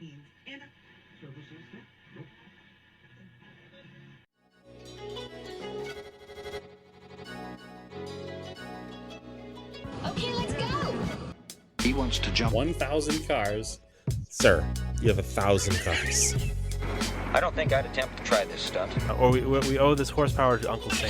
Okay, let's go. He wants to jump 1,000 cars. Sir, you have 1,000 cars. I don't think I'd attempt to try this stunt. Or we owe this horsepower to Uncle Sam.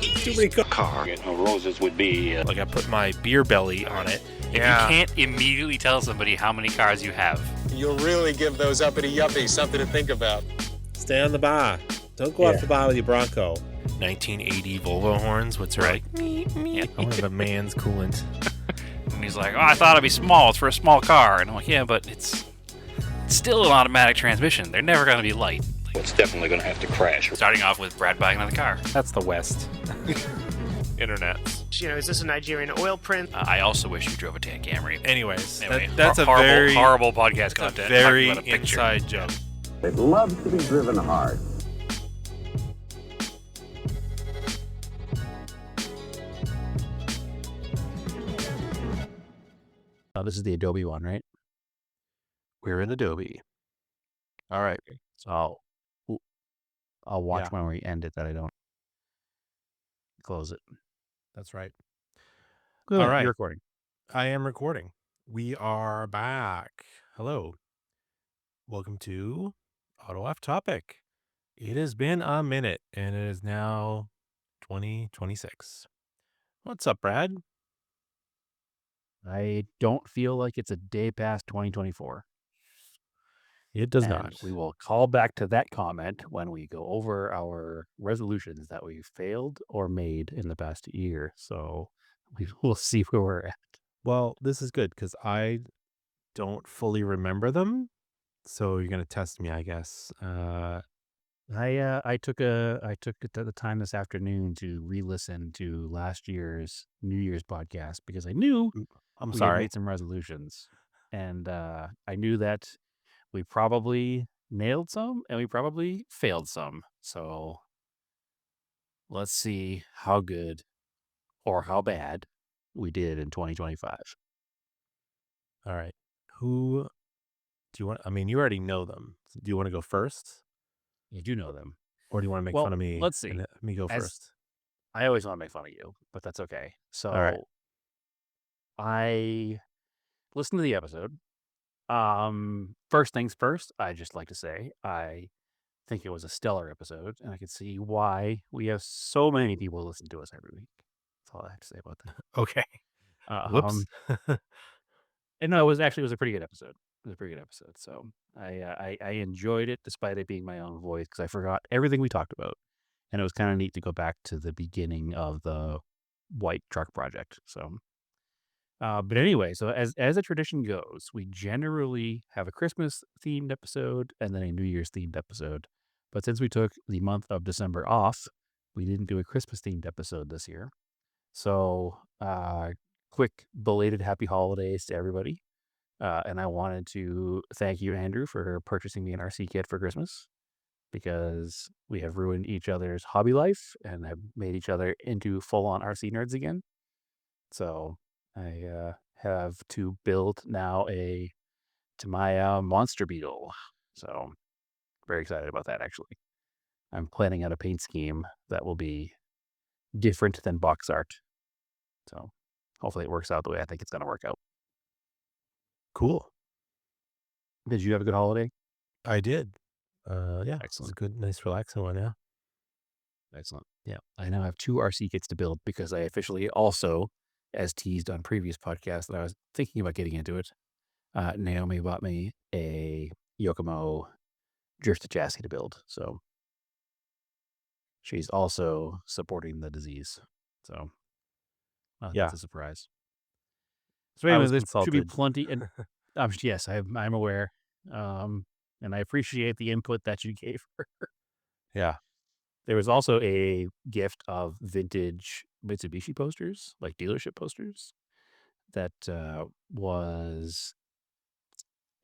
Too many cars. Car. Roses would be. Like I put my beer belly on it. If you can't immediately tell somebody how many cars you have, You'll really give those uppity yuppies something to think about. Stay on the bar. Don't go off the bar with your Bronco. 1980 Volvo horns, what's right? I want to have a man's coolant. and he's like, "Oh, I thought it'd be small. It's for a small car." And I'm like, "Yeah, but it's still an automatic transmission. They're never going to be light." It's definitely going to have to crash. Starting off with Brad buying another car. That's the West. Internet. Is this a Nigerian oil print? I also wish you drove a tan Camry. Anyways, Anyway, that's a horrible, very horrible podcast content. very Talking about a picture. inside joke. It loves to be driven hard. This is the Adobe one, right? We're in Adobe. All right. So I'll watch when we end it that I don't close it. That's right. Good. All right. You're recording. I am recording. We are back. Hello. Welcome to Auto Off Topic. It has been a minute, and it is now 2026. What's up, Brad? I don't feel like it's a day past 2024. It does And not. we will call back to that comment when we go over our resolutions that we failed or made in the past year. So we will see where we're at. Well, this is good because I don't fully remember them. So you're going to test me, I guess. I took the time this afternoon to re-listen to last year's New Year's podcast because I knew I'm we had sorry. made some resolutions, and I knew that we probably nailed some and we probably failed some. So let's see how good or how bad we did in 2025. All right. Who do you want? I mean, you already know them. Do you want to go first? You do know them. Or do you want to make Well, fun of me? let's see. and let me go As- first. I always want to make fun of you, but that's okay. So All right. I listened to the episode. First things first, I just like to say I think it was a stellar episode, and I can see why we have so many people listen to us every week. That's all I have to say about that. Okay. Whoops. And no, it was a pretty good episode. It was a pretty good episode. So I enjoyed it despite it being my own voice because I forgot everything we talked about, and it was kind of neat to go back to the beginning of the White Truck Project. So. But anyway, so as a tradition goes, we generally have a Christmas themed episode and then a New Year's themed episode. But since we took the month of December off, we didn't do a Christmas themed episode this year. So, quick belated happy holidays to everybody. And I wanted to thank you, Andrew, for purchasing me an RC kit for Christmas because we have ruined each other's hobby life and have made each other into full-on RC nerds again. So I have to build now a Tamiya Monster Beetle. So very excited about that, actually. I'm planning out a paint scheme that will be different than box art. So hopefully it works out the way I think it's going to work out. Cool. Did you have a good holiday? I did. Yeah. It's Excellent. a good, nice, relaxing one. Yeah. Excellent. Yeah. I now have 2 RC kits to build because I officially also, as teased on previous podcasts, that I was thinking about getting into it. Naomi bought me a Yokomo drifted chassis to build. So she's also supporting the disease. So that's a surprise. So I anyway, was there should be consulted. plenty. And yes, I'm aware. And I appreciate the input that you gave her. Yeah. There was also a gift of vintage Mitsubishi posters, like dealership posters, that was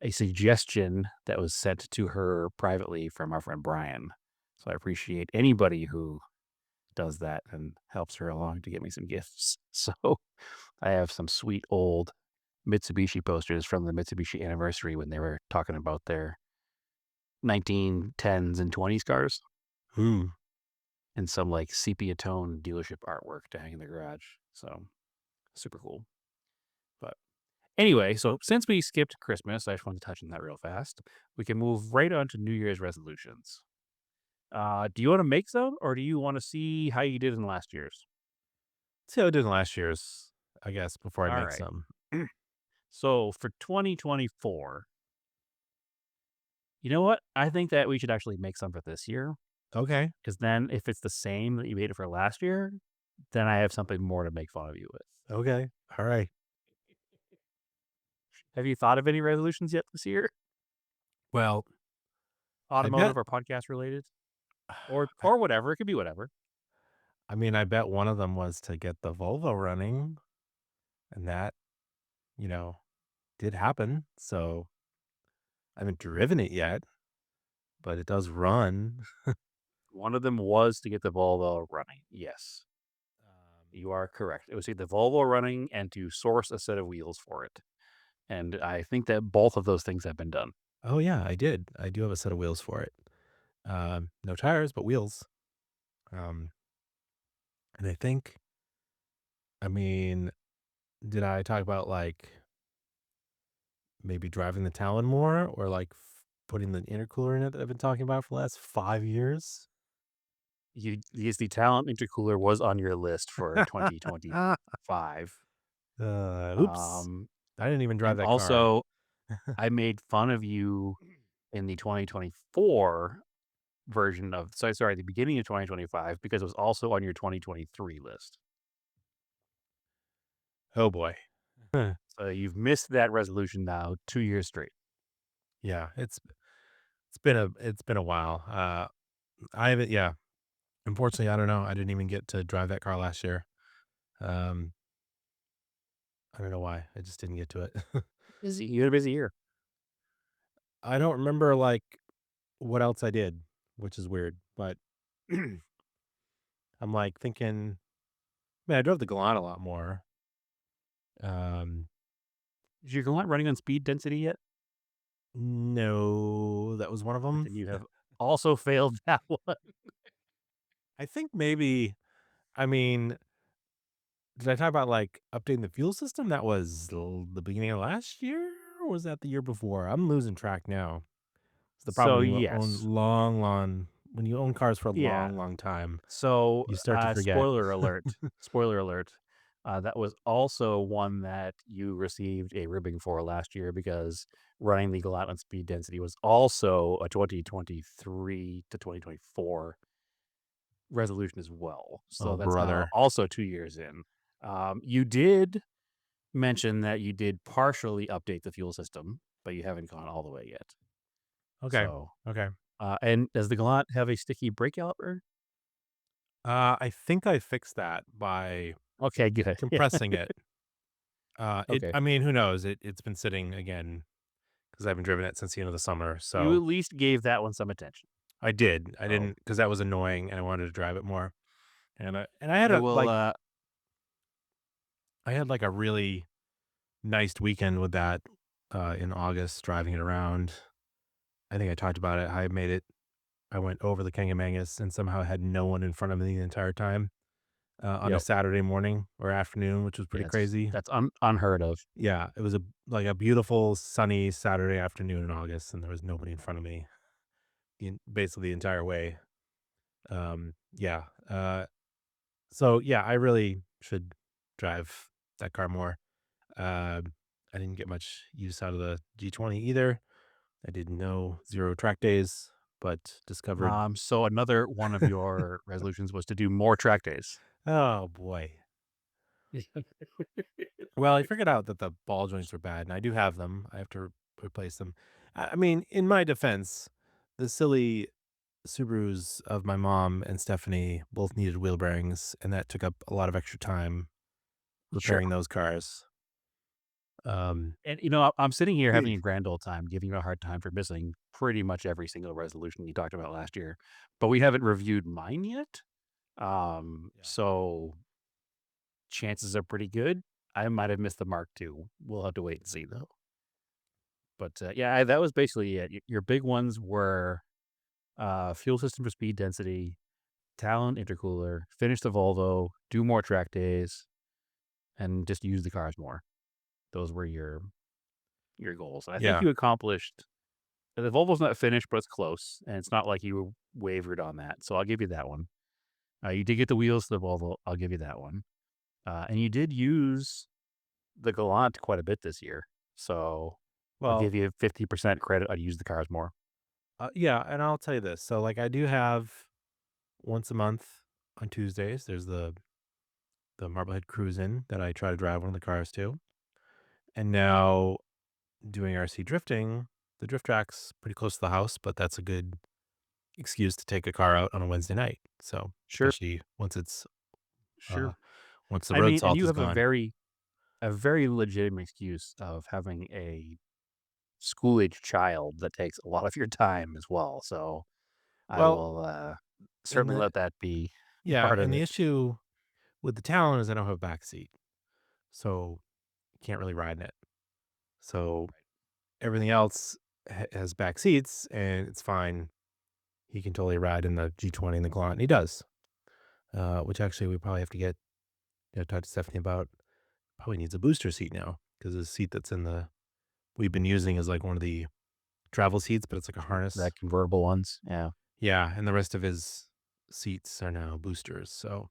a suggestion that was sent to her privately from our friend Brian. So I appreciate anybody who does that and helps her along to get me some gifts. So I have some sweet old Mitsubishi posters from the Mitsubishi anniversary when they were talking about their 1910s and 20s cars Ooh. and some like sepia tone dealership artwork to hang in the garage. So super cool. But anyway, so since we skipped Christmas, I just wanted to touch on that real fast. We can move right on to New Year's resolutions. Do you want to make some, or do you want to see how you did in last year's? See how I did in last year's, I guess, before I All make right. some. So for 2024, you know what? I think that we should actually make some for this year, Okay. because then if it's the same that you made it for last year, then I have something more to make fun of you with. Okay. All right. Have you thought of any resolutions yet this year? Well, Automotive or podcast related, or whatever. It could be whatever. I mean, I bet one of them was to get the Volvo running, and that, did happen. So I haven't driven it yet, but it does run. One of them was to get the Volvo running. Yes, you are correct. It was to get the Volvo running and to source a set of wheels for it. And I think that both of those things have been done. Oh yeah, I did. I do have a set of wheels for it. No tires, but wheels. And I think, I mean, did I talk about like maybe driving the Talon more, or like putting the intercooler in it that I've been talking about for the last 5 years? Yes, the Talent intercooler was on your list for 2025. Oops. I didn't even drive And that car. also, I made fun of you in the 2024 version of, sorry, the beginning of 2025, because it was also on your 2023 list. Oh boy. So you've missed that resolution now 2 years straight. Yeah, it's been a while. I haven't. Yeah, unfortunately, I don't know. I didn't even get to drive that car last year. I don't know why. I just didn't get to it. Busy. You had a busy year. I don't remember like what else I did, which is weird. But I'm like thinking, man, I drove the Galant a lot more. Is your Galant running on speed density yet? No, that was one of them. Then you have also failed that one. I think maybe. I mean, did I talk about like updating the fuel system? That was the beginning of last year, or was that the year before? I'm losing track now. It's the problem So, when you yes. own when you own cars for a Yeah. long time. So, You start to forget. spoiler alert. Spoiler alert. That was also one that you received a ribbing for last year, because running the Galant on speed density was also a 2023 to 2024 resolution as well. So Oh, that's now brother. also 2 years in. You did mention that you did partially update the fuel system, but you haven't gone all the way yet. Okay. So, Okay. and does the Galant have a sticky brake caliper? I think I fixed that by Okay, good. compressing it. Okay. I mean, who knows? It's been sitting again because I haven't driven it since the end of the summer. You So at least gave that one some attention. I did. I So didn't, because that was annoying, and I wanted to drive it more. And I had I a will. like I had like a really nice weekend with that in August, driving it around. I think I talked about it. I went over the Kangamangas and somehow had no one in front of me the entire time on a Yep. Saturday morning or afternoon, which was pretty crazy. That's unheard of. Yeah, it was a beautiful sunny Saturday afternoon in August, and there was nobody in front of me basically the entire way. Yeah. So yeah, I really should drive that car more. I didn't get much use out of the G20 either. I did no zero track days, but discovered. So another one of your resolutions was to do more track days. Oh boy. Well, I figured out that the ball joints were bad, and I do have them. I have to replace them. I mean, in my defense, the silly Subarus of my mom and Stephanie both needed wheel bearings, and that took up a lot of extra time repairing those cars. And I'm sitting here having a grand old time, giving you a hard time for missing pretty much every single resolution you talked about last year, but we haven't reviewed mine yet. So chances are pretty good I might have missed the mark too. We'll have to wait and see though. But yeah, that was basically it. Your big ones were fuel system for speed density, Talon intercooler, finish the Volvo, do more track days, and just use the cars more. Those were your goals. And I think Yeah. you accomplished. The Volvo's not finished, but it's close, and it's not like you wavered on that. So I'll give you that one. You did get the wheels to the Volvo. I'll give you that one. And you did use the Galant quite a bit this year. So I'll Well, give you 50% credit. I'd use the cars more. yeah, and I'll tell you this. So, like, I do have once a month on Tuesdays. There's the Marblehead Cruise In that I try to drive one of the cars to, and now doing RC drifting. The drift track's pretty close to the house, but that's a good excuse to take a car out on a Wednesday night. So, Sure. especially once it's Sure. once the I road mean, and salt you is have gone. a very legitimate excuse of having a school age child that takes a lot of your time as well. So I Well, will certainly the- let that be Yeah, part of and the it. issue with the Talon is I don't have a back seat, so you can't really ride in it. So everything else has back seats, and it's fine. He can totally ride in the G20 and the Galant, and he does. Which actually we probably have to talk to Stephanie about. Probably needs a booster seat now because the seat that's we've been using is like one of the travel seats, but it's like a harness. That convertible ones. Yeah. Yeah, and the rest of his seats are now boosters, so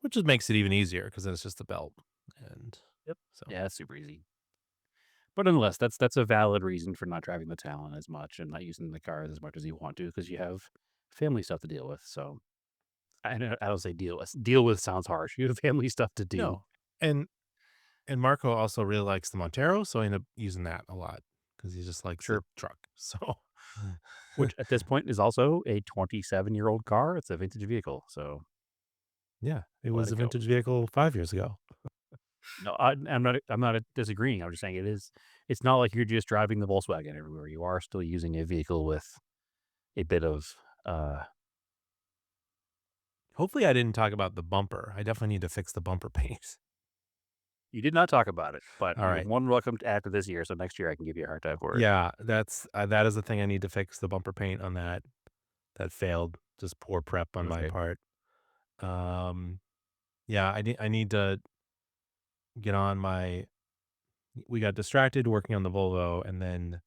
which just makes it even easier because then it's just the belt. And Yep. so Yeah, that's super easy. But nonetheless, that's a valid reason for not driving the Talon as much and not using the cars as much as you want to because you have family stuff to deal with. So I don't say deal with. Deal with sounds harsh. You have family stuff to do. no, and Marco also really likes the Montero, so I end up using that a lot because he just likes Sure. the truck. So Which at this point is also a 27-year-old car. It's a vintage vehicle. So yeah, it Let was it a go. vintage vehicle 5 years ago. no, I'm not disagreeing. I'm just saying it's not like you're just driving the Volkswagen everywhere. You are still using a vehicle with a bit of Hopefully, I didn't talk about the bumper. I definitely need to fix the bumper paint. you did not talk about it, but All you're right. more than welcome to after this year. So next year I can give you a hard time for it. Yeah, that is the thing I need to fix, the bumper paint on that. That failed. Just poor prep on my Okay. part. Yeah, I need to get on my. We got distracted working on the Volvo, and then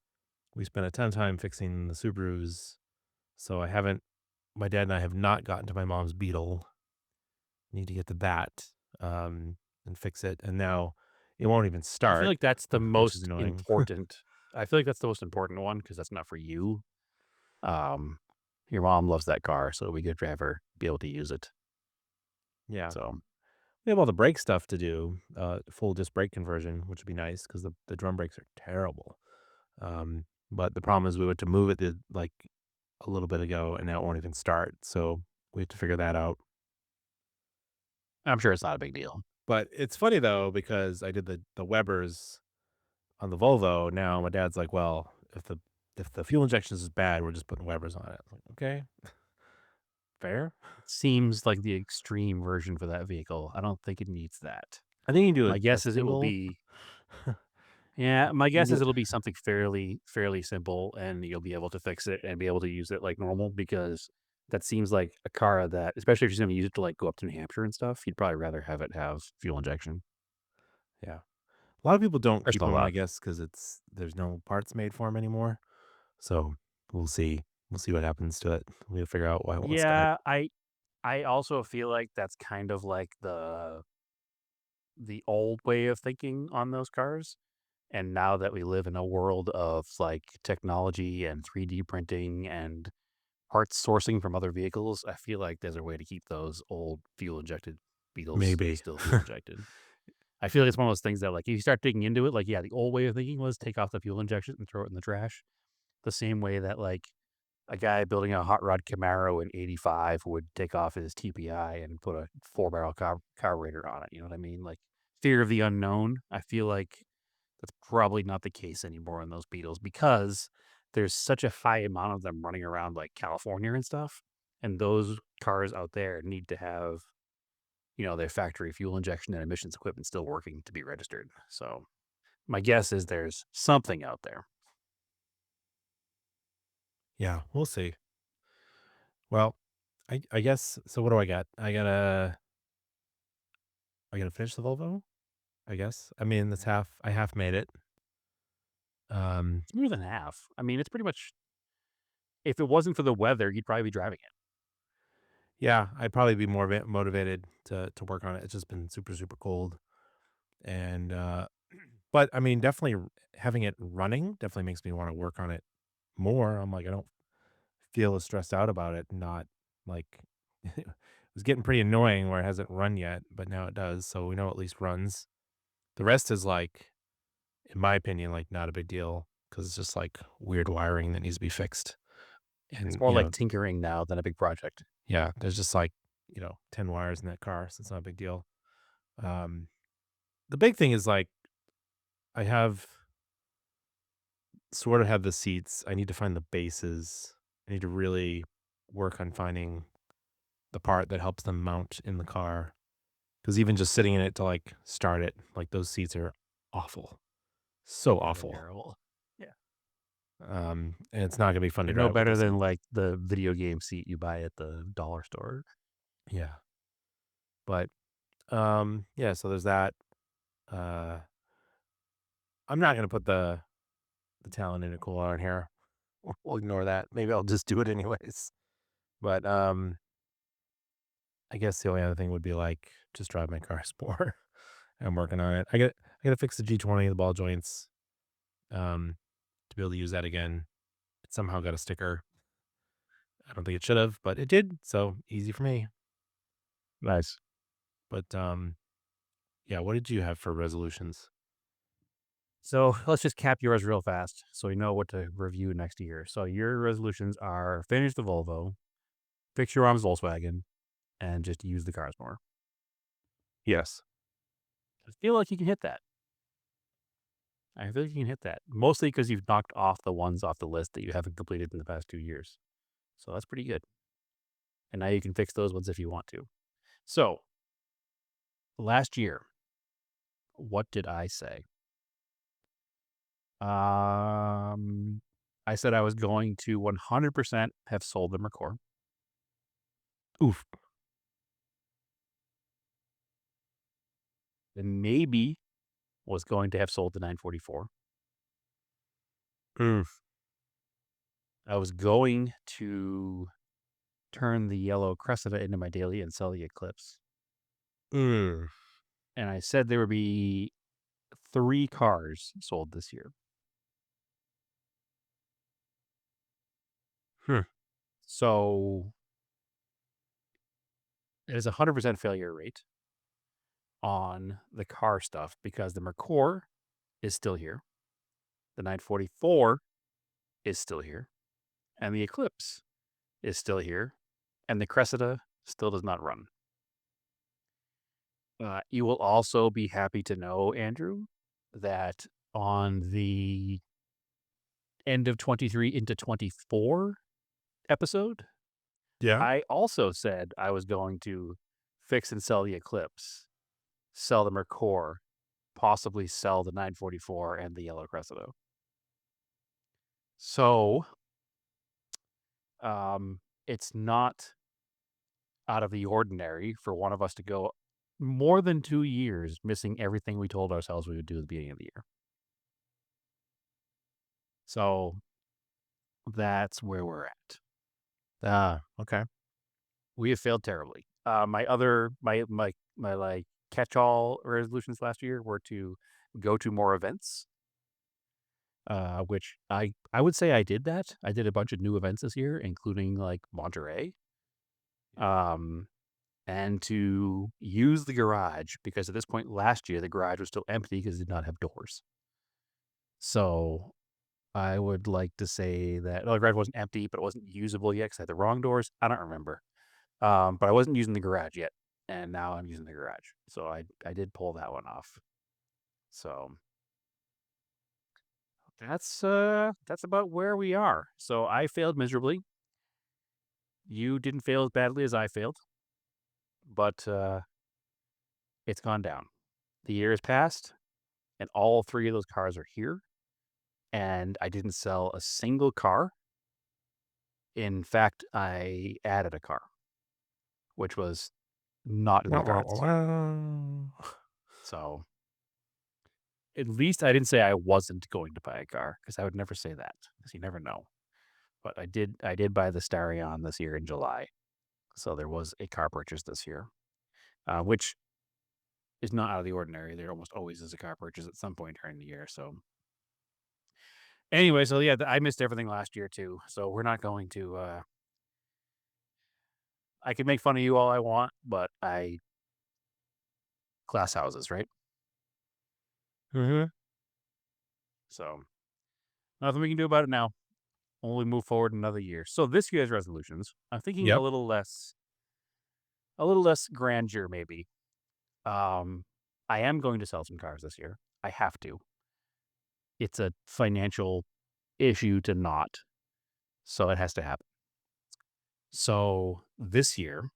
we spent a ton of time fixing the Subarus. So I haven't. My dad and I have not gotten to my mom's Beetle. Need to get to that and fix it, and now it won't even start. I feel like that's the which is most annoying. important. I feel like that's the most important one because that's not for you. Your mom loves that car, so we could have her be able to use it. Yeah. So We have all the brake stuff to do, full disc brake conversion, which would be nice because the drum brakes are terrible. But the problem is we went to move it like a little bit ago, and now it won't even start. So we have to figure that out. I'm sure it's not a big deal. But it's funny though because I did the Webers on the Volvo. Now my dad's like, "Well, if the fuel injection is bad, we're just putting Webers on it." I'm like, okay, fair. It seems like the extreme version for that vehicle. I don't think it needs that. I think you can do My guess is it will be. Yeah, my guess is it'll be something fairly simple, and you'll be able to fix it and be able to use it like normal because that seems like a car that, especially if you're going to use it to like go up to New Hampshire and stuff, you'd probably rather have it have fuel injection. Yeah. A lot of people don't Or keep small them, I lot. guess, because there's no parts made for them anymore. So we'll see. We'll see what happens to it. We'll figure out why it won't start. Yeah, I also feel like that's kind of like the old way of thinking on those cars. And now that we live in a world of like technology and 3D printing and parts sourcing from other vehicles, I feel like there's a way to keep those old fuel injected Beetles Maybe. still fuel injected. I feel like it's one of those things that like if you start digging into it, like yeah, the old way of thinking was take off the fuel injection and throw it in the trash. The same way that like a guy building a hot rod Camaro in '85 would take off his TPI and put a 4-barrel carburetor on it. You know what I mean? Like fear of the unknown. I feel like that's probably not the case anymore in those Beetles because there's such a high amount of them running around like California and stuff. And those cars out there need to have their factory fuel injection and emissions equipment still working to be registered. So my guess is there's something out there. Yeah, we'll see. Well, I guess so. What do I got? I gotta finish the Volvo. I guess. I mean, that's half. I half made it. It's more than half. I mean, it's pretty much. If it wasn't for the weather, you'd probably be driving it. Yeah, I'd probably be more motivated to work on it. It's just been super super cold, and but I mean, definitely having it running definitely makes me want to work on it more. I'm like, I don't feel as stressed out about it. Not like it was getting pretty annoying where it hasn't run yet, but now it does. So we know it at least runs. The rest is like, in my opinion, like not a big deal because it's just like weird wiring that needs to be fixed. And It's more like tinkering now than a big project. yeah, there's just like 10 wires in that car, so it's not a big deal. The big thing is like I have sort of have the seats. I need to find the bases. I need to really work on finding the part that helps them mount in the car. Because even just sitting in it to like start it, like those seats are awful, so awful. Terrible. And it's not gonna be fun to They're no drive with better this than thing. like the video game seat you buy at the dollar store. Yeah, but yeah. So there's that. Uh, I'm not gonna put the Talon intercooler on here. We'll ignore that. Maybe I'll just do it anyways. But I guess the only other thing would be like just drive my car more. I'm working on it. I gotta fix the G20, the ball joints, to be able to use that again. It somehow got a sticker. I don't think it should have, but it did. So easy for me. Nice. But yeah. What did you have for resolutions? So let's just cap yours real fast so we know what to review next year. So your resolutions are finish the Volvo, fix your mom's Volkswagen, and just use the cars more. Yes. I feel like you can hit that. I feel like you can hit that. Mostly because you've knocked off the ones off the list that you haven't completed in the past 2 years. So that's pretty good. And now you can fix those ones if you want to. So last year, what did I say? I said I was going to 100% have sold the Mercor. Oof. And maybe was going to have sold the 944. Oof. I was going to turn the yellow Cressida into my daily and sell the Eclipse. Oof. And I said there would be 3 cars sold this year. So it is a 100% failure rate on the car stuff because the Mercor is still here. The 944 is still here. And the Eclipse is still here. And the Cressida still does not run. You will also be happy to know, Andrew, that on the end of 23 into 24 episode, Yeah. I also said I was going to fix and sell the Eclipse, sell the Mercor, possibly sell the 944 and the yellow Cressida. So, it's not out of the ordinary for one of us to go more than 2 years missing everything we told ourselves we would do at the beginning of the year. So that's where we're at. Okay. We have failed terribly. My like catch-all resolutions last year were to go to more events. Which I would say I did that. I did a bunch of new events this year, including like Monterey. And to use the garage because at this point last year the garage was still empty because it did not have doors. So I would like to say that the garage wasn't empty, but it wasn't usable yet because I had the wrong doors. I don't remember. But I wasn't using the garage yet, and now I'm using the garage. So I did pull that one off. So that's about where we are. So I failed miserably. You didn't fail as badly as I failed, but It's gone down. The year has passed, and all 3 of those cars are here, and I didn't sell a single car. In fact, I added a car, which was not in the cards. So at least I didn't say I wasn't going to buy a car, because I would never say that, because you never know. But I did buy the Starion this year in July. So there was a car purchase this year, which is not out of the ordinary. There almost always is a car purchase at some point during the year. So anyway, so yeah, I missed everything last year too. So we're not going to. I can make fun of you all I want, but glass houses, right? Mm-hmm. So nothing we can do about it now. Only move forward another year. So this year's resolutions, I'm thinking Yep. a little less grandeur, maybe. I am going to sell some cars this year. I have to. It's a financial issue to not, so it has to happen. So this year,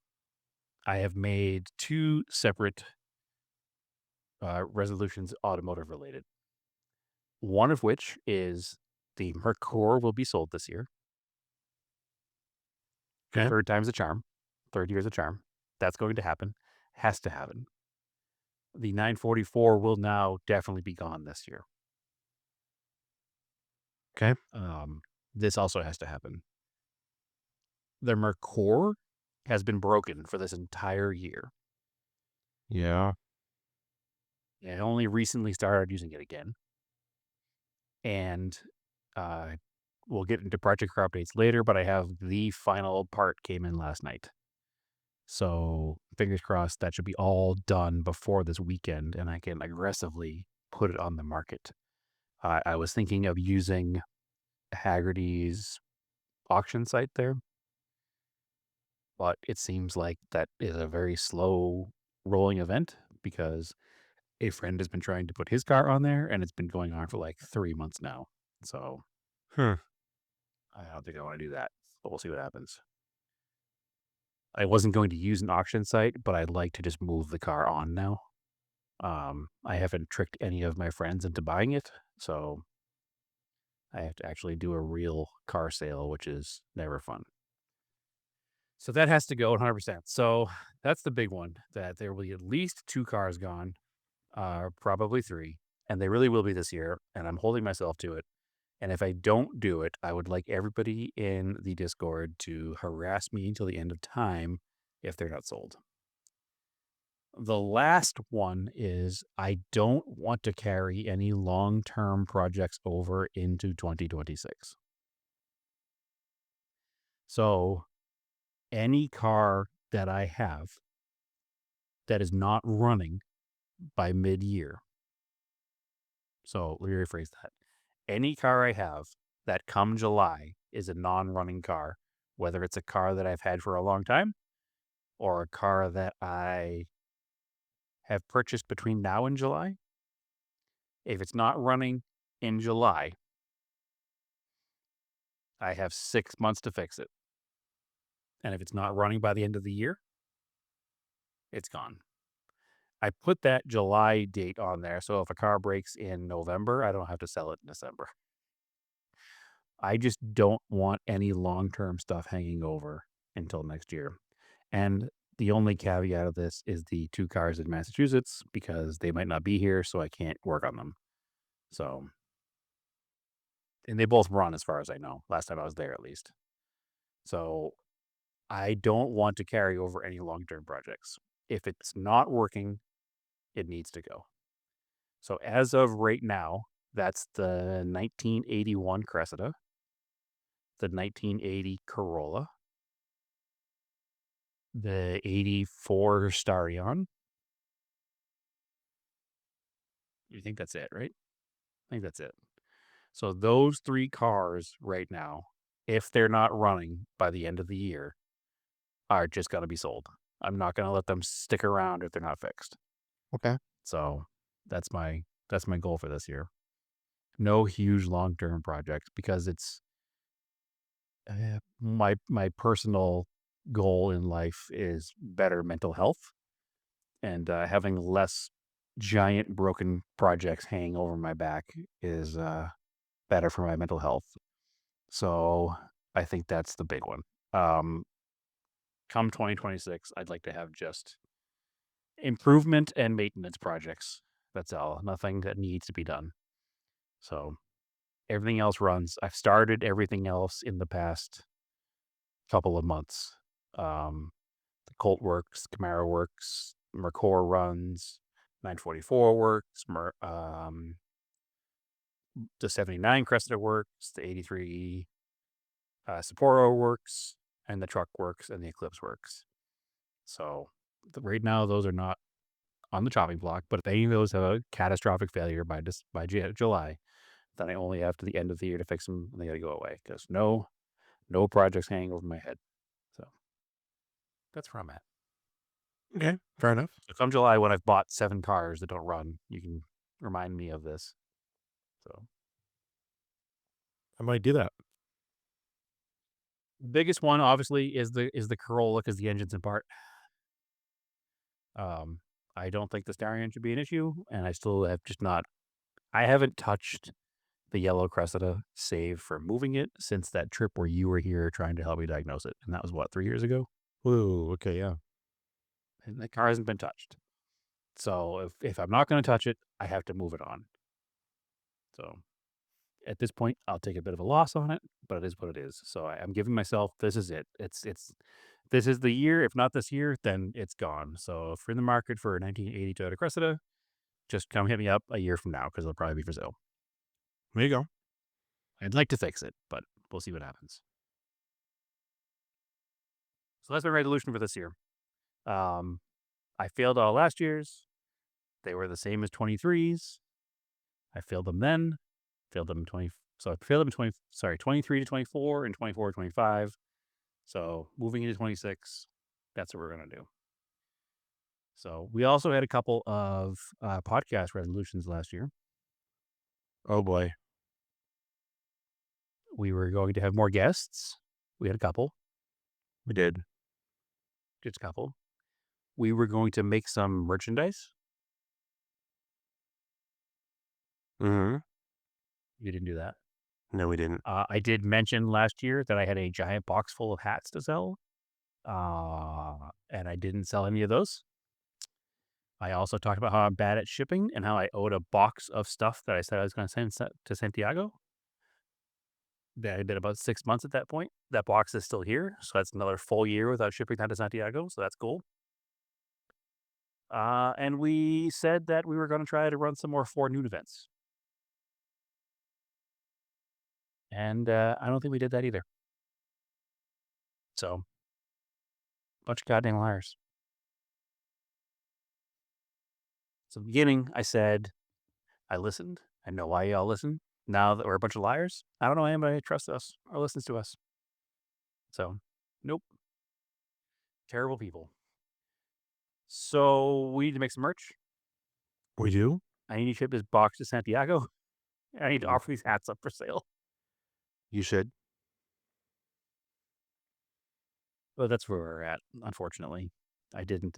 I have made 2 separate resolutions, automotive related. One of which is the Mercor will be sold this year. Okay. Third time's a charm. Third year's a charm. That's going to happen. Has to happen. The 944 will now definitely be gone this year. Okay. This also has to happen. The Mercor has been broken for this entire year. Yeah. I only recently started using it again. And we'll get into project car updates later, but I have the final part came in last night. So fingers crossed that should be all done before this weekend, and I can aggressively put it on the market. I was thinking of using Haggerty's auction site there, but it seems like that is a very slow rolling event because a friend has been trying to put his car on there, and it's been going on for like 3 months now. So Huh. I don't think I want to do that, but we'll see what happens. I wasn't going to use an auction site, but I'd like to just move the car on now. I haven't tricked any of my friends into buying it, so I have to actually do a real car sale, which is never fun. So that has to go 100%. So that's the big one, that there will be at least 2 cars gone, probably 3, and they really will be this year, and I'm holding myself to it. And if I don't do it, I would like everybody in the Discord to harass me until the end of time if they're not sold. The last one is I don't want to carry any long-term projects over into 2026. So any car that I have that is not running by mid-year. So let me rephrase that. Any car I have that come July is a non-running car, whether it's a car that I've had for a long time or a car that I have purchased between now and July. If it's not running in July, I have 6 months to fix it. And if it's not running by the end of the year, it's gone. I put that July date on there, so if a car breaks in November, I don't have to sell it in December. I just don't want any long-term stuff hanging over until next year. And the only caveat of this is the 2 cars in Massachusetts, because they might not be here, so I can't work on them. So, and they both run as far as I know, last time I was there at least. So I don't want to carry over any long-term projects. If it's not working, it needs to go. So as of right now, that's the 1981 Cressida, the 1980 Corolla, the 84 Starion. You think that's it, right? I think that's it. So those 3 cars right now, if they're not running by the end of the year, are just going to be sold. I'm not going to let them stick around if they're not fixed. Okay. So that's my goal for this year. No huge long-term projects, because it's my personal goal in life is better mental health. and having less giant broken projects hanging over my back is better for my mental health. So I think that's the big one. Come 2026, I'd like to have just improvement and maintenance projects. That's all. Nothing that needs to be done. So everything else runs. I've started everything else in the past couple of months. The Colt works, Camaro works, Mercor runs, 944 works, the 79 Cressida works, the 83 Sapporo works, and the truck works, and the Eclipse works. So right now, those are not on the chopping block. But if any of those have a catastrophic failure by July, then I only have to the end of the year to fix them, and they got to go away because no projects hanging over my head. So that's where I'm at. Okay, fair enough. So come July, when I've bought 7 cars that don't run, you can remind me of this. So I might do that. the biggest one, obviously, is the Corolla because the engine's in part. I don't think the Starion should be an issue, and I still have just not. I haven't touched the yellow Cressida, save for moving it, since that trip where you were here trying to help me diagnose it, and that was what, 3 years ago. Ooh, okay, yeah. And the car hasn't been touched. So if I'm not going to touch it, I have to move it on. So at this point, I'll take a bit of a loss on it, but it is what it is. So I'm giving myself, this is it. This is the year. If not this year, then it's gone. So if you're in the market for a 1980 Toyota Cressida, just come hit me up a year from now because it'll probably be for sale. There you go. I'd like to fix it, but we'll see what happens. So that's my resolution for this year. I failed all last year's. They were the same as 23s. I failed them then. Failed them in 20. So I failed them in 23 to 24 and 24 to 25. So moving into 26, that's what we're going to do. So we also had a couple of podcast resolutions last year. Oh boy. We were going to have more guests. We had a couple. We did. Just a couple. We were going to make some merchandise. Mm-hmm. You didn't do that. No, we didn't. I did mention last year that I had a giant box full of hats to sell. And I didn't sell any of those. I also talked about how I'm bad at shipping and how I owed a box of stuff that I said I was going to send to Santiago. That had been about 6 months at that point. That box is still here. So that's another full year without shipping that to Santiago. So that's cool. And we said that we were going to try to run some more Ford Noon events. And I don't think we did that either. So, bunch of goddamn liars. So, in the beginning, I said, I listened. I know why y'all listen. Now that we're a bunch of liars, I don't know anybody trusts us or listens to us. So, nope. Terrible people. So, we need to make some merch. We do? I need to ship this box to Santiago. I need to offer these hats up for sale. You should. But that's where we're at, unfortunately. I didn't,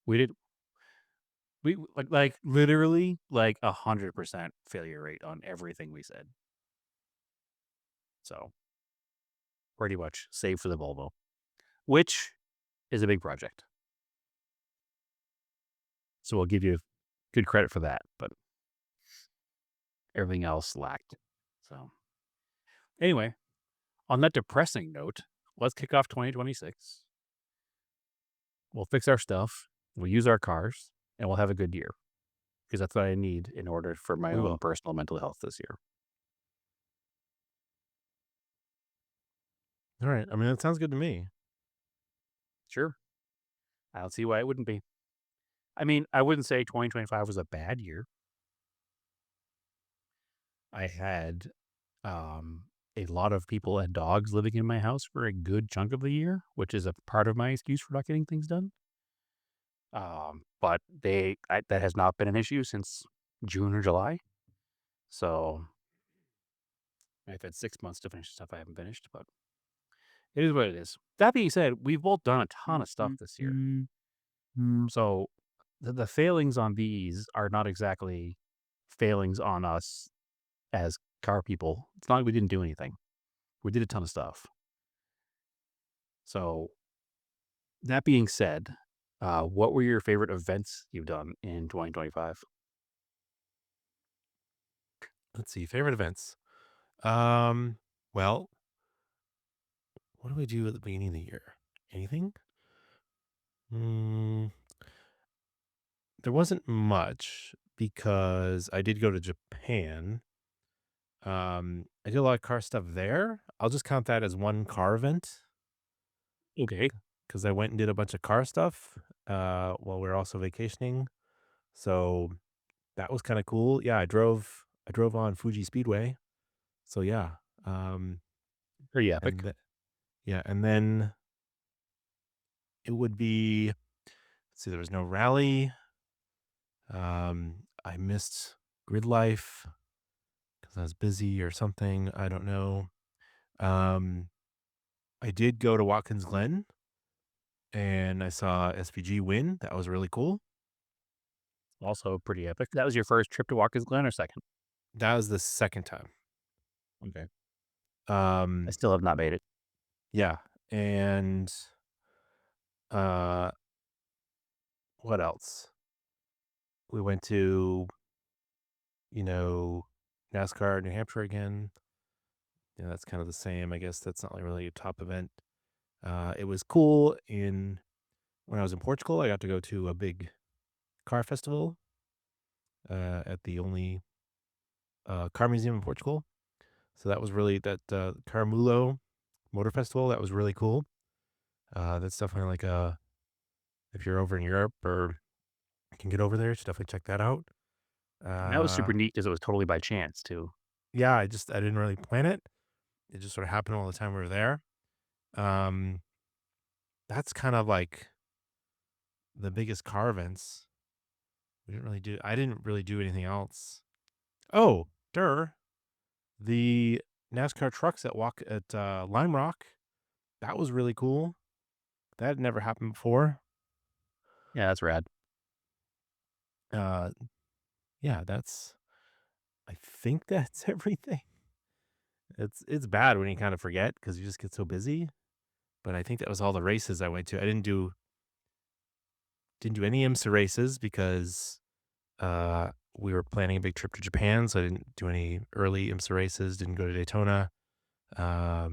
we literally 100% failure rate on everything we said. So, pretty much, save for the Volvo, which is a big project. So we'll give you good credit for that, but everything else lacked. So, anyway, on that depressing note, let's kick off 2026. We'll fix our stuff, we'll use our cars, and we'll have a good year. Because that's what I need in order for my own personal mental health this year. All right. I mean, that sounds good to me. Sure. I don't see why it wouldn't be. I mean, I wouldn't say 2025 was a bad year. I had a lot of people and dogs living in my house for a good chunk of the year, which is a part of my excuse for not getting things done. But that has not been an issue since June or July. So I've had 6 months to finish stuff I haven't finished, but it is what it is. That being said, we've both done a ton of stuff this year. So the failings on these are not exactly failings on us as car people. It's not like we didn't do anything. We did a ton of stuff. So that being said, what were your favorite events you've done in 2025? Let's see, favorite events. Well, what do we do at the beginning of the year? Anything? Mm, there wasn't much because I did go to Japan. I did a lot of car stuff there. I'll just count that as one car event Okay. because I went and did a bunch of car stuff while we were also vacationing. So that was kind of cool. Yeah, I drove on Fuji Speedway. So yeah. Pretty epic. And yeah, and then it would be, let's see, there was no rally. I missed Grid Life because I was busy or something. I don't know. I did go to Watkins Glen and I saw SVG win. That was really cool. Also pretty epic. That was your first trip to Watkins Glen or second? That was the second time. Okay. Um, I still have not made it. yeah, and what else? We went to, NASCAR New Hampshire again. Yeah, that's kind of the same. I guess that's not really a top event. It was cool when I was in Portugal. I got to go to a big car festival at the only car museum in Portugal. So that was really that Caramulo Motor Festival. That was really cool. That's definitely like if you're over in Europe or can get over there, you should definitely check that out. And that was super neat because it was totally by chance too. Yeah, I didn't really plan it. It just sort of happened all the time we were there. Um, that's kind of like the biggest car events. I didn't really do anything else. Oh, the NASCAR trucks that walk at Lime Rock. That was really cool. That had never happened before. Yeah, that's rad. Yeah, I think that's everything. It's bad when you kind of forget because you just get so busy. But I think that was all the races I went to. I didn't do any IMSA races because we were planning a big trip to Japan, so I didn't do any early IMSA races. Didn't go to Daytona. I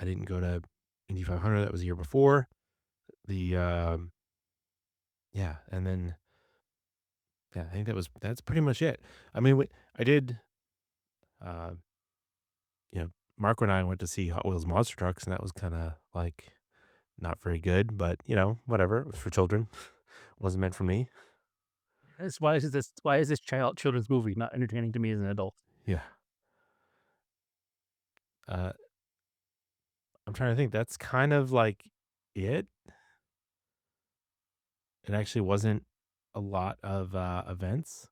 didn't go to Indy 500. That was the year before. Yeah, and then I think that's pretty much it. I mean, I did. Uh, Marco and I went to see Hot Wheels Monster Trucks, and that was kind of like not very good, but whatever. It was for children. Wasn't meant for me. Why is this children's movie not entertaining to me as an adult? Yeah. I'm trying to think. That's kind of like it. It actually wasn't a lot of events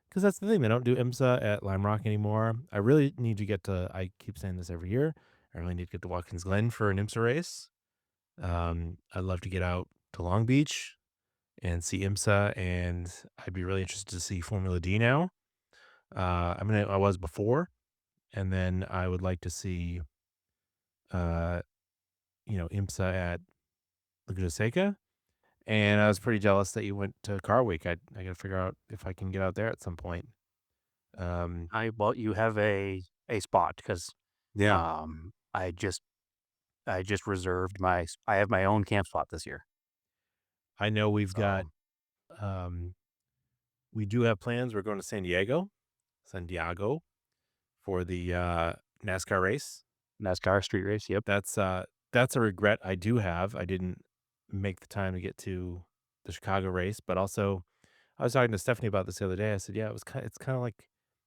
because that's the thing. They don't do IMSA at Lime Rock anymore. I really need to get to. I keep saying this every year. I really need to get to Watkins Glen for an IMSA race. I'd love to get out to Long Beach and see IMSA, and I'd be really interested to see Formula D now. I mean, I was before, and then I would like to see, IMSA at Laguna Seca. And I was pretty jealous that you went to Car Week. I got to figure out if I can get out there at some point. Well, you have a spot because Yeah, I just reserved I have my own camp spot this year. I know we've So, got. We do have plans. We're going to San Diego, for the NASCAR race. NASCAR street race. Yep. That's a regret I do have. I didn't make the time to get to the Chicago race, but also I was talking to Stephanie about this the other day. I said, yeah, it's kind of like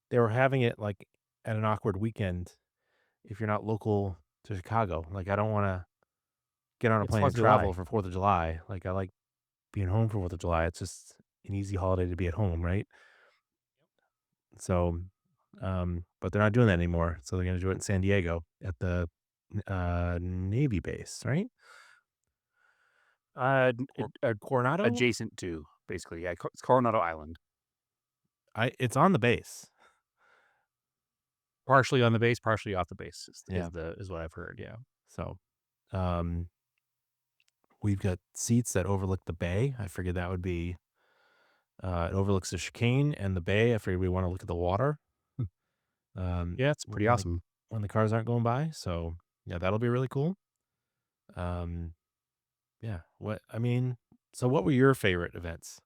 they were having it like at an awkward weekend if you're not local to Chicago. Like I don't want to get on a It's plane 4th and of July. travel for 4th of July. Like I like being home for 4th of July. It's just an easy holiday to be at home, right? So, but they're not doing that anymore. So they're going to do it in San Diego at the Navy base, right? Coronado Adjacent to. basically. Yeah, it's Coronado Island. It's on the base. Partially on the base, partially off the base Yeah. is what I've heard. Yeah. So, we've got seats that overlook the bay. I figured that would be. It overlooks the chicane and the bay. I figured we want to look at the water. Yeah, it's pretty when awesome. when the cars aren't going by. So yeah, that'll be really cool. Yeah. So what were your favorite events?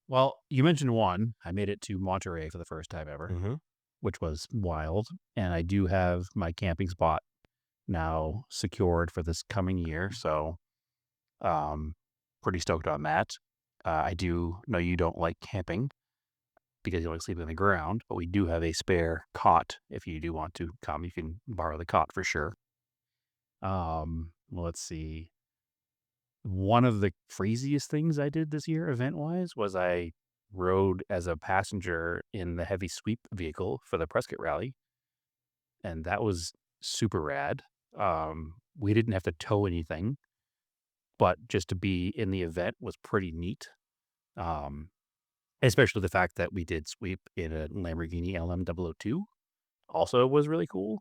Well, you mentioned one. I made it to Monterey for the first time ever, Mm-hmm. which was wild. And I do have my camping spot now secured for this coming year. So, pretty stoked on that. I do know you don't like camping because you like sleeping on the ground, but we do have a spare cot. If you do want to come, you can borrow the cot for sure. Let's see. One of the craziest things I did this year, event wise, was I rode as a passenger in the heavy sweep vehicle for the Prescott Rally, and that was super rad. We didn't have to tow anything, but just to be in the event was pretty neat. Especially the fact that we did sweep in a Lamborghini LM002 also was really cool.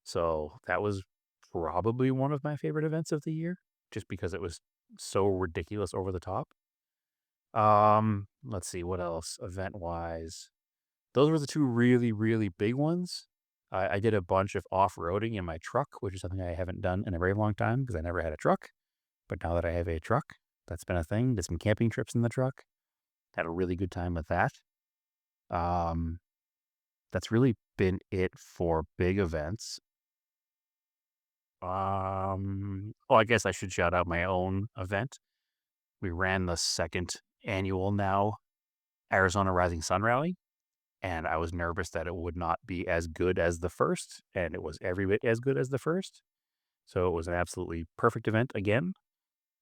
So that was probably one of my favorite events of the year, just because it was so ridiculous over the top. Let's see what else event wise. Those were the two really, really big ones. I did a bunch of off-roading in my truck, which is something I haven't done in a very long time because I never had a truck. But now that I have a truck, that's been a thing. Did some camping trips in the truck. Had a really good time with that. That's really been it for big events. I guess I should shout out my own event. We ran the second annual now Arizona Rising Sun Rally, and I was nervous that it would not be as good as the first, and it was every bit as good as the first. So it was an absolutely perfect event again.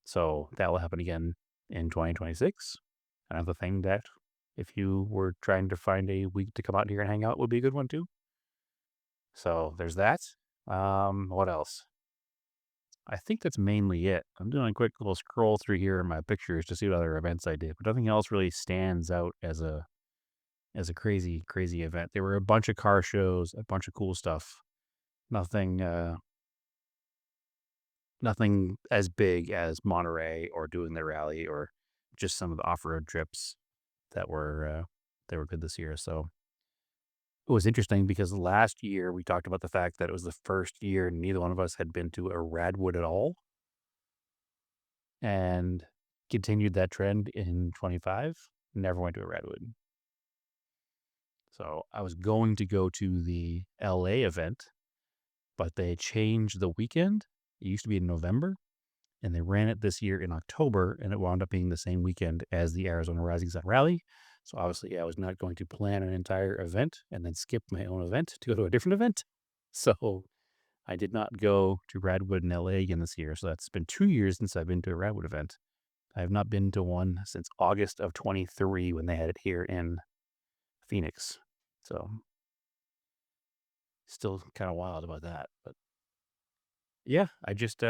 So that will happen again in 2026. Another thing that if you were trying to find a week to come out here and hang out would be a good one too. So there's that. What else? I think that's mainly it. I'm doing a quick little scroll through here in my pictures to see what other events I did, but nothing else really stands out as a crazy, crazy event. There were a bunch of car shows, a bunch of cool stuff. Nothing nothing as big as Monterey or doing the rally or just some of the off-road trips that were good this year. So it was interesting because last year we talked about the fact that it was the first year neither one of us had been to a Radwood at all, and continued that trend in 25. Never went to a Radwood. So I was going to go to the LA event, but they changed the weekend. It used to be in November, and they ran it this year in October, and it wound up being the same weekend as the Arizona Rising Sun Rally. So obviously, I was not going to plan an entire event and then skip my own event to go to a different event. So I did not go to Radwood in LA again this year. So that's been 2 years since I've been to a Radwood event. I have not been to one since August of 23 when they had it here in Phoenix. So still kind of wild about that. But yeah, I just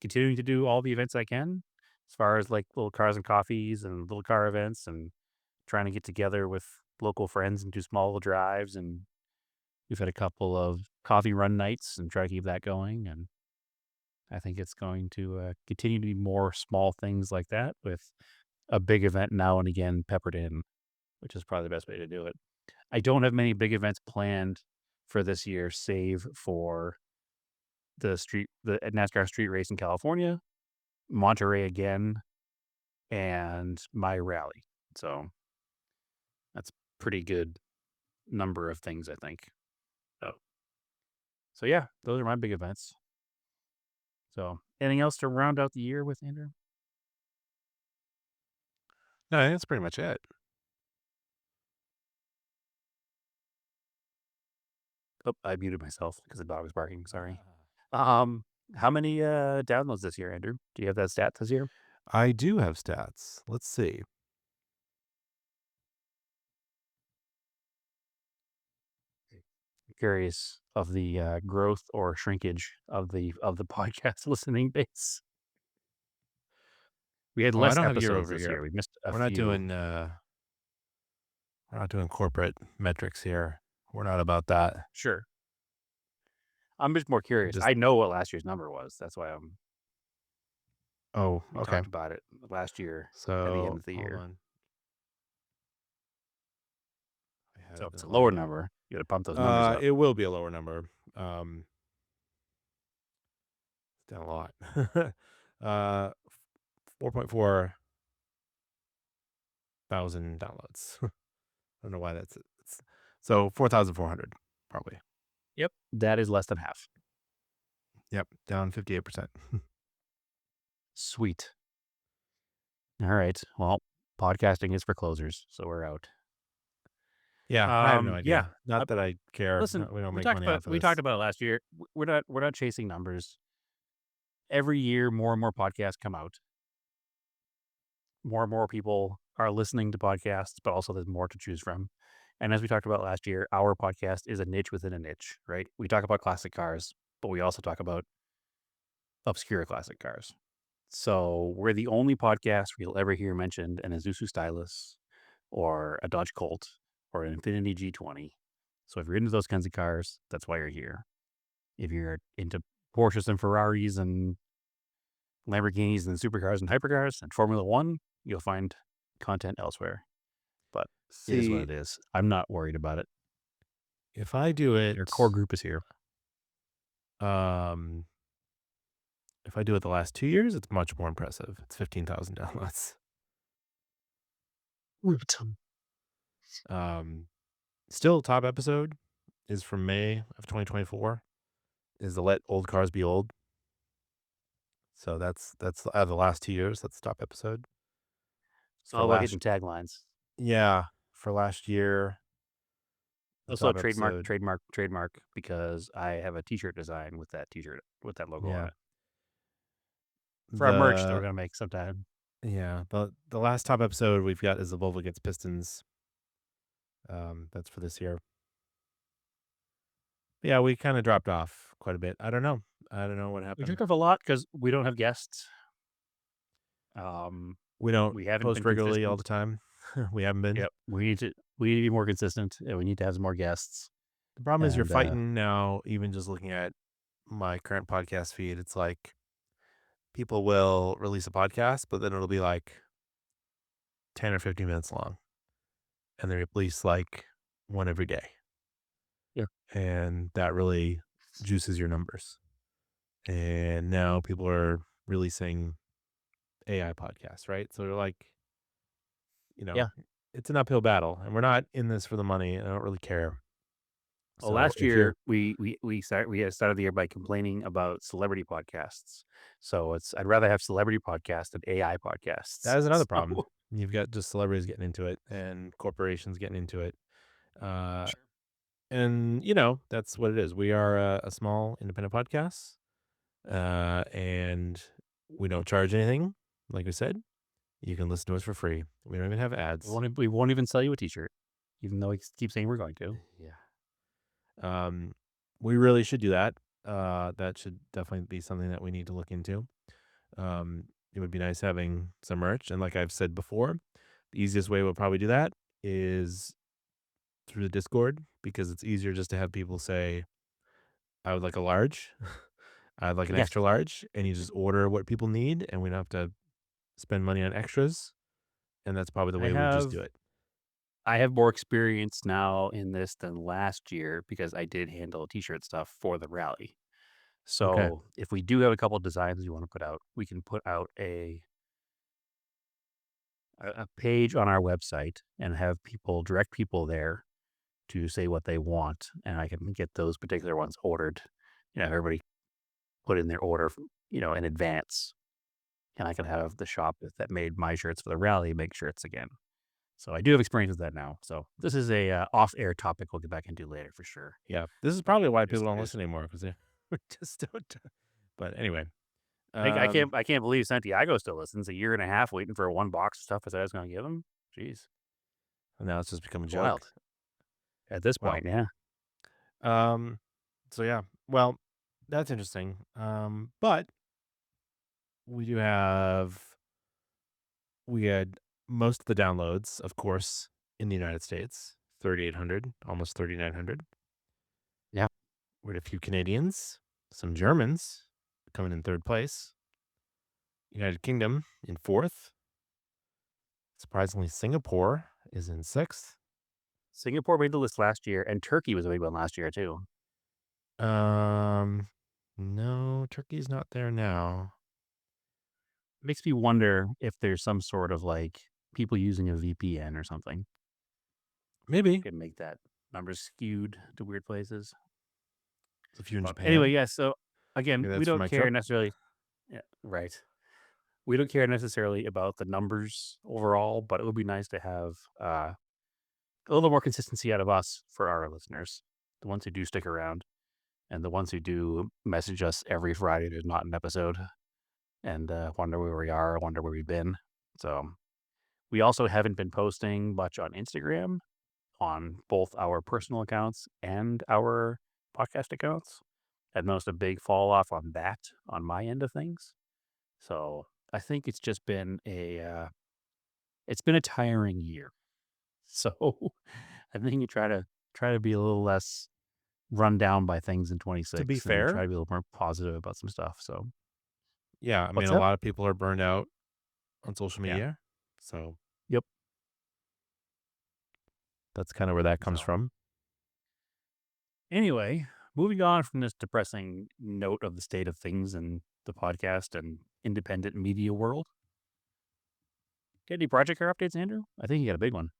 continuing to do all the events I can as far as like little cars and coffees and little car events and trying to get together with local friends and do small little drives. And we've had a couple of coffee run nights and try to keep that going. And I think it's going to continue to be more small things like that with a big event now and again peppered in, which is probably the best way to do it. I don't have many big events planned for this year, save for the NASCAR street race in California, Monterey again, and my rally. So that's pretty good number of things, I think. So yeah, those are my big events. So anything else to round out the year with, Andrew? No, I think that's pretty much it. Oh, I muted myself because the dog was barking. Sorry. How many downloads this year, Andrew? Do you have that stat this year? I do have stats. Let's see. Curious of the growth or shrinkage of the podcast listening base. We had Oh, I less don't have year episodes over this year. year. We missed a We're not few. doing we're not doing corporate metrics here. We're not about that. Sure. I'm just more curious. Just I know what last year's number was. That's why oh, we okay. talked about it last year at the end So of the hold year. on. I So have if it's a it lower lined up. number, you got to bump those numbers up. It will be a lower number. It's down a lot. 4.4 thousand downloads. I don't know why it's so 4,400 probably. Yep. That is less than half. Yep, down 58%. Sweet. All right. Well, podcasting is for closers, so we're out. Yeah, I have no Yeah. idea. Not that I care. Listen, We don't we make talked money about off of we this. talked about it last year. We're not chasing numbers. Every year, more and more podcasts come out. More and more people are listening to podcasts, but also there's more to choose from. And as we talked about last year, our podcast is a niche within a niche, right? We talk about classic cars, but we also talk about obscure classic cars. So we're the only podcast you'll ever hear mentioned an Isuzu Stylus or a Dodge Colt or an Infiniti G20. So if you're into those kinds of cars, that's why you're here. If you're into Porsches and Ferraris and Lamborghinis and supercars and hypercars and Formula One, you'll find content elsewhere. But it is what it is. I'm not worried about it. If I do it, Your core group is here. if I do it the last 2 years, it's much more impressive. It's 15,000 downloads. Still, top episode is from May of 2024. Is the Let Old Cars Be Old. So that's out of the last 2 years. That's the top episode. It's all about hitting taglines. Yeah, for last year. the Also top trademark, because I have a T-shirt design with that T-shirt with that logo on Yeah. it for our merch that The- we're gonna make sometime. Yeah, the last top episode we've got is the Volvo Gets Pistons. That's for this year. Yeah, we kind of dropped off quite a bit. I don't know what We happened. took off a lot because we don't have guests. We don't we haven't post been regularly all consistent. the time. We haven't been. Yep, we need to be more consistent, and we need to have some more guests. The problem is you're And, fighting now, even just looking at my current podcast feed. It's like people will release a podcast, but then it'll be like 10 or 15 minutes long. And they release like one every day. Yeah. And that really juices your numbers. And now people are releasing AI podcasts, right? So they're like, Yeah. it's an uphill battle. And we're not in this for the money. I don't really care. Well, So last if you're- year we started the year by complaining about celebrity podcasts. So I'd rather have celebrity podcasts than AI podcasts. That is another So- problem. You've got just celebrities getting into it and corporations getting into it. And, that's what it is. We are a small independent podcast. And we don't charge anything. Like we said, you can listen to us for free. We don't even have ads. We won't even sell you a T-shirt, even though we keep saying we're going to. Yeah. We really should do that. That should definitely be something that we need to look into. It would be nice having some merch. And like I've said before, the easiest way we'll probably do that is through the Discord, because it's easier just to have people say, I would like a large. I'd like an Yeah. extra large. And you just order what people need, and we don't have to spend money on extras. And that's probably the way we just do it. I have more experience now in this than last year because I did handle T-shirt stuff for the rally. So if we do have a couple of designs you want to put out, we can put out a page on our website and have direct people there to say what they want, and I can get those particular ones ordered. Everybody put in their order, in advance, and I can have the shop that made my shirts for the rally make shirts again. So I do have experience with that now. So this is a off-air topic we'll get back into later for sure. Yeah. This is probably why Just- people don't just- listen anymore, because they just don't. But anyway. I can't believe Santiago still listens. A year and a half waiting for one box of stuff I said I was going to give him. Jeez, Now it's just become a it's joke. wild. At this Well, point, yeah. So yeah, well, that's interesting. But we do have we had most of the downloads, of course, in the United States, 3,800, almost 3,900. Yeah. We had a few Canadians, some Germans coming in third place. United Kingdom in fourth. Surprisingly, Singapore is in sixth. Singapore made the list last year, and Turkey was a big one last year too. No, Turkey's not there now. Makes me wonder if there's some sort of like people using a VPN or something. Maybe. Could make that number skewed to weird places. A few in But Japan. anyway, yeah. So again, Maybe we that's for don't my care trip. necessarily. Yeah, right. We don't care necessarily about the numbers overall, but it would be nice to have a little more consistency out of us for our listeners, the ones who do stick around, and the ones who do message us every Friday. There's not an episode, and wonder where we are, wonder where we've been. So we also haven't been posting much on Instagram, on both our personal accounts and our podcast accounts. I've noticed a big fall off on that on my end of things. So I think it's just been a tiring year. So I think you try to be a little less run down by things in 26. To be and fair, try to be a little more positive about some stuff. So yeah, I mean, What's a that? lot of people are burned out on social Yeah. media. So Yep. that's kind of where that comes So- from. Anyway, moving on from this depressing note of the state of things in the podcast and independent media world. Get any project car updates, Andrew? I think you got a big one.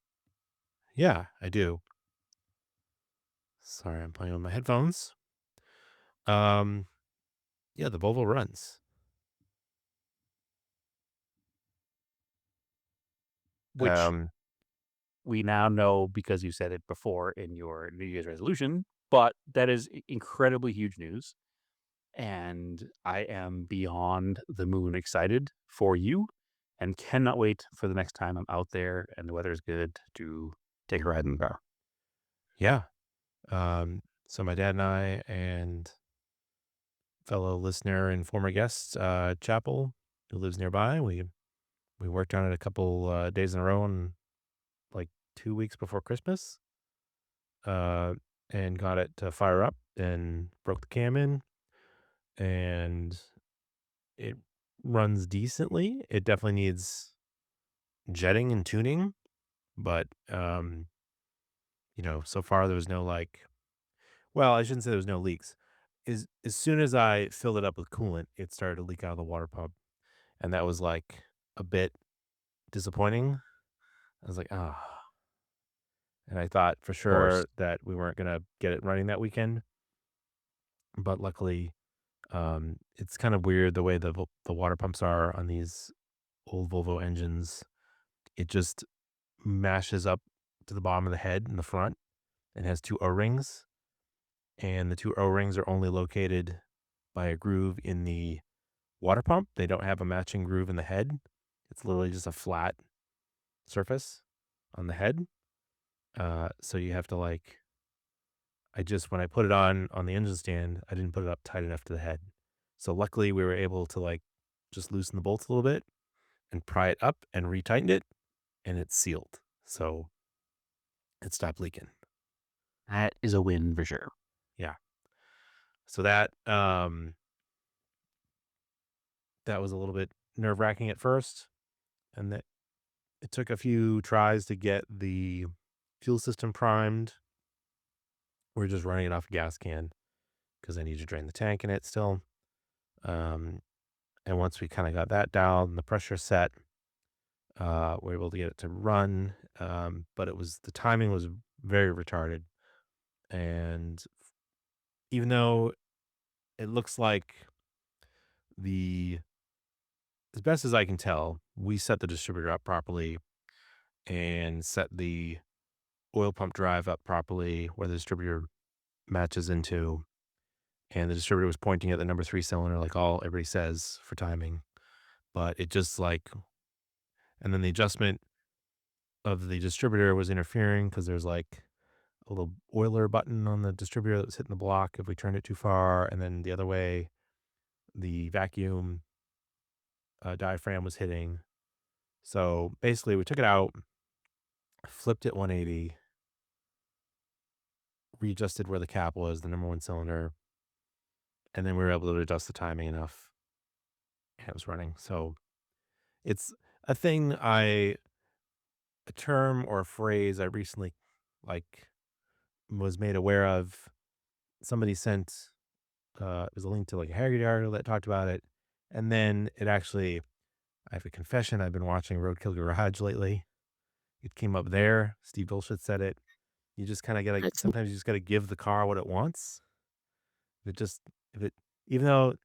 Yeah, I do. Sorry, I'm playing with my headphones. Yeah, the Volvo runs. Which Um, we now know because you said it before in your New Year's resolution, but that is incredibly huge news. And I am beyond the moon excited for you and cannot wait for the next time I'm out there and the weather is good to take a ride in the car. yeah. So my dad and I and fellow listener and former guest, Chapel, who lives nearby, we worked on it a couple days in a row and like 2 weeks before Christmas. And got it to fire up and broke the cam in, and it runs decently. It definitely needs jetting and tuning, but so far there was no well, I shouldn't say there was no leaks. As soon as I filled it up with coolant, it started to leak out of the water pump, and that was like a bit disappointing. I was like, ah. And I thought for sure that we weren't gonna get it running that weekend, but luckily, it's kind of weird the way the water pumps are on these old Volvo engines. It just mashes up to the bottom of the head in the front and has two O-rings, and the two O-rings are only located by a groove in the water pump. They don't have a matching groove in the head. It's literally just a flat surface on the head. So you have to when I put it on the engine stand, I didn't put it up tight enough to the head. So luckily we were able to just loosen the bolts a little bit and pry it up and retightened it, and it's sealed. So it stopped leaking. That is a win for sure. So that was a little bit nerve-wracking at first, and that it took a few tries to get the fuel system primed. We're just running it off a gas can because I need to drain the tank in it still. And once we kind of got that down and the pressure set, we were able to get it to run. But the timing was very retarded. And even though it looks like as best as I can tell, we set the distributor up properly and set the oil pump drive up properly where the distributor matches into, and the distributor was pointing at the number 3 cylinder like everybody says for timing, but it just and then the adjustment of the distributor was interfering because there's a little oiler button on the distributor that was hitting the block if we turned it too far, and then the other way the vacuum diaphragm was hitting. So basically, we took it out, flipped it 180, readjusted where the cap was, the number one cylinder, and then we were able to adjust the timing enough, and it was running. So it's a thing a term or a phrase I recently like was made aware of. Somebody sent it was a link to like a Harry article that talked about it, and then it actually. I have a confession. I've been watching Roadkill Garage lately. It came up there. Steve Bullshit said it. You just kind of gotta. Sometimes you just gotta give the car what it wants. If it, even though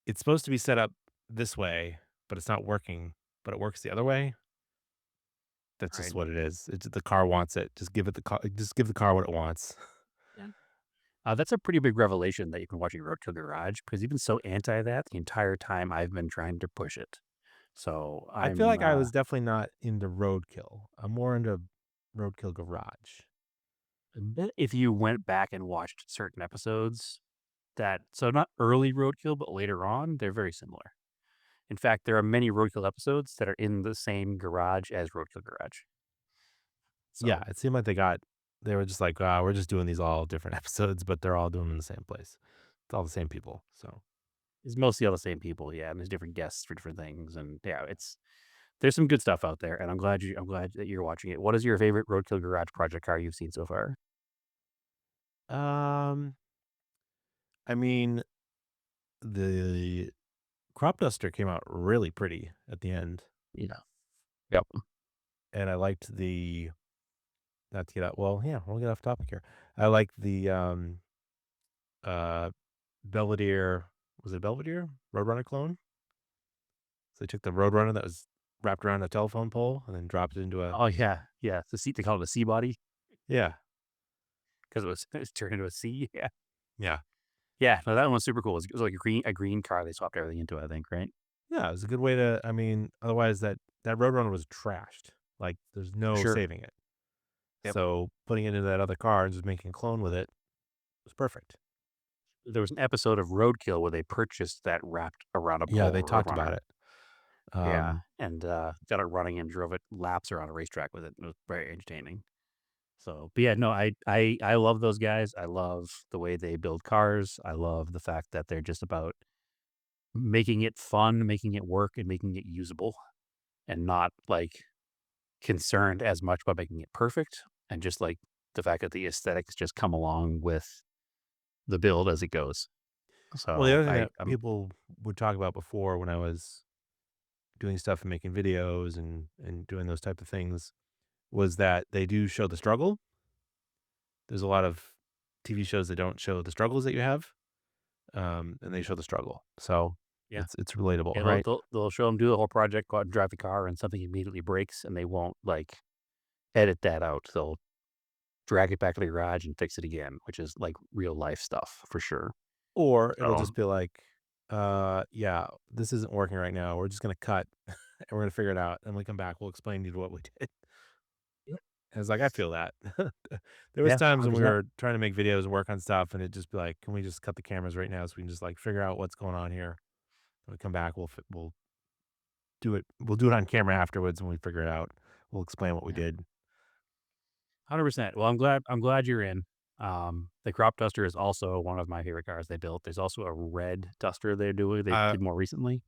it's supposed to be set up this way, but it's not working, but it works the other way. That's just Right. what it is. It's the car wants it. Just give it the car. Just give the car what it wants. That's a pretty big revelation that you've been watching Roadkill Garage because you've been so anti that the entire time I've been trying to push it. So I feel I'm like I was definitely not into Roadkill. I'm more into Roadkill Garage. if you went back and watched certain episodes so not early Roadkill, but later on, they're very similar. In fact, there are many Roadkill episodes that are in the same garage as Roadkill Garage. So, Yeah, it seemed like they were just like, we're just doing these all different episodes, but they're all doing them in the same place. It's all the same people. So it's mostly all the same people, yeah, and there's different guests for different things, and yeah, there's some good stuff out there, and I'm glad that you're watching it. What is your favorite Roadkill Garage project car you've seen so far? I mean, the crop duster came out really pretty at the end, Yeah. Yep. and I liked not to get out. Well, yeah, we'll get off topic here. I like the Belvedere. Was it Belvedere Roadrunner clone? So they took the Roadrunner that was wrapped around a telephone pole and then dropped it into a. Oh yeah, yeah. The seat they call it a C body Yeah, because it was turned into a C. Yeah. yeah, Yeah, no, that one was super cool. It was like a green car. They swapped everything into, I think, right? yeah. It was a good way to. I mean, otherwise that Roadrunner was trashed. Like, there's no Sure. saving it. Yep. So putting it into that other car and just making a clone with it was perfect. There was an episode of Roadkill where they purchased that wrapped around a pole. Yeah, they talked about Roadrunner. it. Yeah, and got it running and drove it laps around a racetrack with it. It was very entertaining. So, but yeah, no, I love those guys. I love the way they build cars. I love the fact that they're just about making it fun, making it work, and making it usable, and not like concerned as much about making it perfect. And just like the fact that the aesthetics just come along with the build as it goes. So Well, the other thing that I'm people would talk about before when I was doing stuff and making videos and doing those type of things was that they do show the struggle. There's a lot of TV shows that don't show the struggles that you have, and they show the struggle. So Yeah. it's relatable, Yeah, right? they'll show them do the whole project, go out and drive the car, and something immediately breaks, and they won't like edit that out. They'll drag it back to the garage and fix it again, which is like real life stuff for sure. Or it'll So just be like, yeah, this isn't working right now. We're just gonna cut and we're gonna figure it out. And when we come back, we'll explain to you what we did. Yep. And it's like, I feel that. There was yeah, times when we 100%. were trying to make videos and work on stuff, and it'd just be like, can we just cut the cameras right now so we can just like figure out what's going on here? When we come back, we'll do it. We'll do it on camera afterwards when we figure it out. We'll explain what we Yeah. did. 100%. Well, I'm glad you're in. The crop duster is also one of my favorite cars they built. There's also a red duster they did more recently.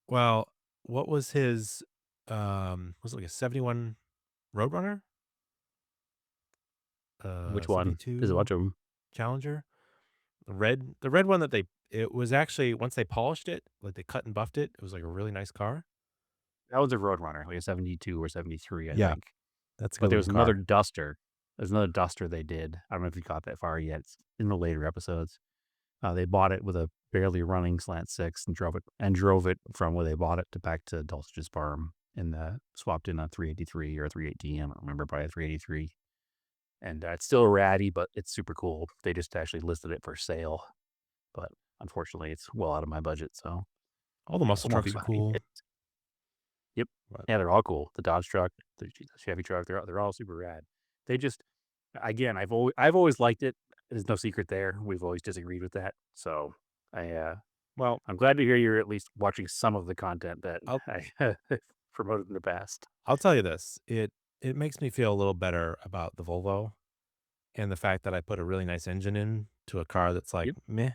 Well, what was his? Was it like a 71 Roadrunner? Which one? There's a 72 bunch of them. Challenger. The red one that it was actually once they polished it, like they cut and buffed it. It was like a really nice car. That was a Roadrunner, like a 72 or 73, I Yeah, think. that's a But good there was looking another car. duster. There's another duster they did. I don't know if you caught that far yet. It's in the later episodes. They bought it with a barely running slant six and drove it from where they bought it to back to Dulcige's farm and swapped in a 383 or a 380. I don't remember, probably a 383. And it's still ratty, but it's super cool. They just actually listed it for sale, but unfortunately, it's well out of my budget. So All the muscle I won't be trucks are buying cool. it. Yep. But Yeah, they're all cool. The Dodge truck, the Chevy truck, they're all super rad. They just, again, I've always liked it. There's no secret there. We've always disagreed with that. So well, I'm glad to hear you're at least watching some of the content that I'll I promoted in the past. I'll tell you this. It makes me feel a little better about the Volvo and the fact that I put a really nice engine in to a car that's like Yep. meh,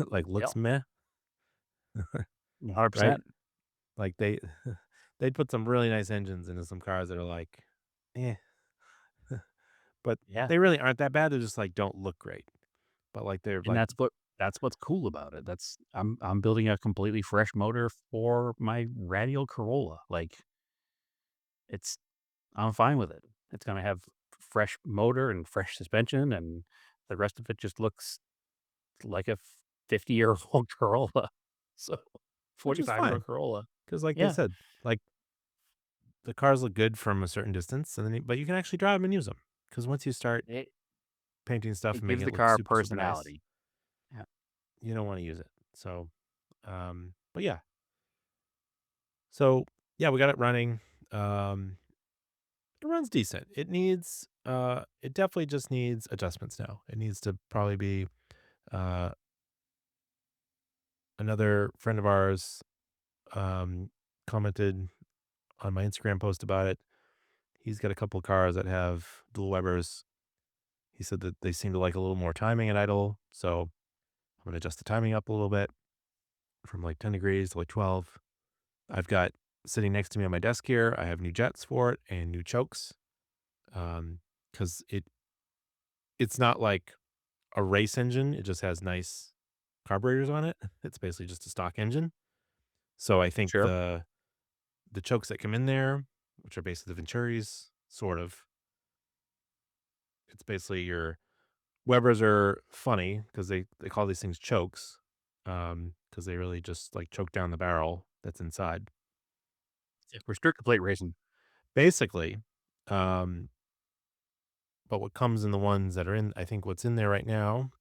like looks meh, 100%. right? Like they'd put some really nice engines into some cars that are like, eh, but Yeah. they really aren't that bad. They just like don't look great. But like they're And like, that's what's cool about it. I'm building a completely fresh motor for my radial Corolla. Like I'm fine with it. It's gonna have fresh motor and fresh suspension, and the rest of it just looks like a 50-year-old Corolla. So which is 45-year-old fine Corolla. because like they Yeah. said, like the cars look good from a certain distance, and then but you can actually drive them and use them because once you start It painting stuff it and gives making the it look car super super nice, personality. Yeah. you don't want to use it. So, but yeah, so yeah, we got it running. Um, it runs decent. It definitely just needs adjustments now. It needs to probably be, uh, another friend of ours, commented on my Instagram post about it. He's got a couple cars that have dual Webers. He said that they seem to like a little more timing at idle, so I'm gonna adjust the timing up a little bit from like 10 degrees to like 12. I've got sitting next to me on my desk here, I have new jets for it and new chokes. Because it's not like a race engine, it just has nice carburetors on it. It's basically just a stock engine. So I think Sure. the chokes that come in there, which are basically the Venturis, sort of, it's basically your Webers are funny because they call these things chokes, because they really just like choke down the barrel that's inside. Restrictor plate racing. Basically, um, but what comes in the ones that are in, I think what's in there right now,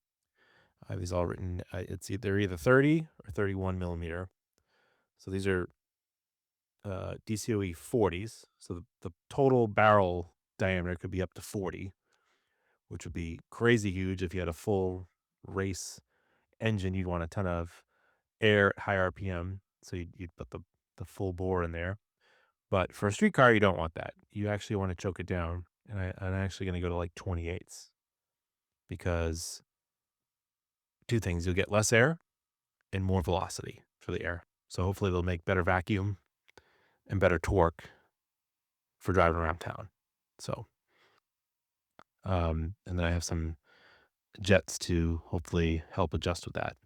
I have these all written. They're either 30 or 31 millimeter. So these are DCOE 40s. So the total barrel diameter could be up to 40, which would be crazy huge if you had a full race engine. You'd want a ton of air at high RPM. So you'd put the full bore in there. But for a street car, you don't want that. You actually want to choke it down. And I'm actually going to go to like 28s because two things: you'll get less air and more velocity for the air. So hopefully they'll make better vacuum and better torque for driving around town. So, and then I have some jets to hopefully help adjust with that.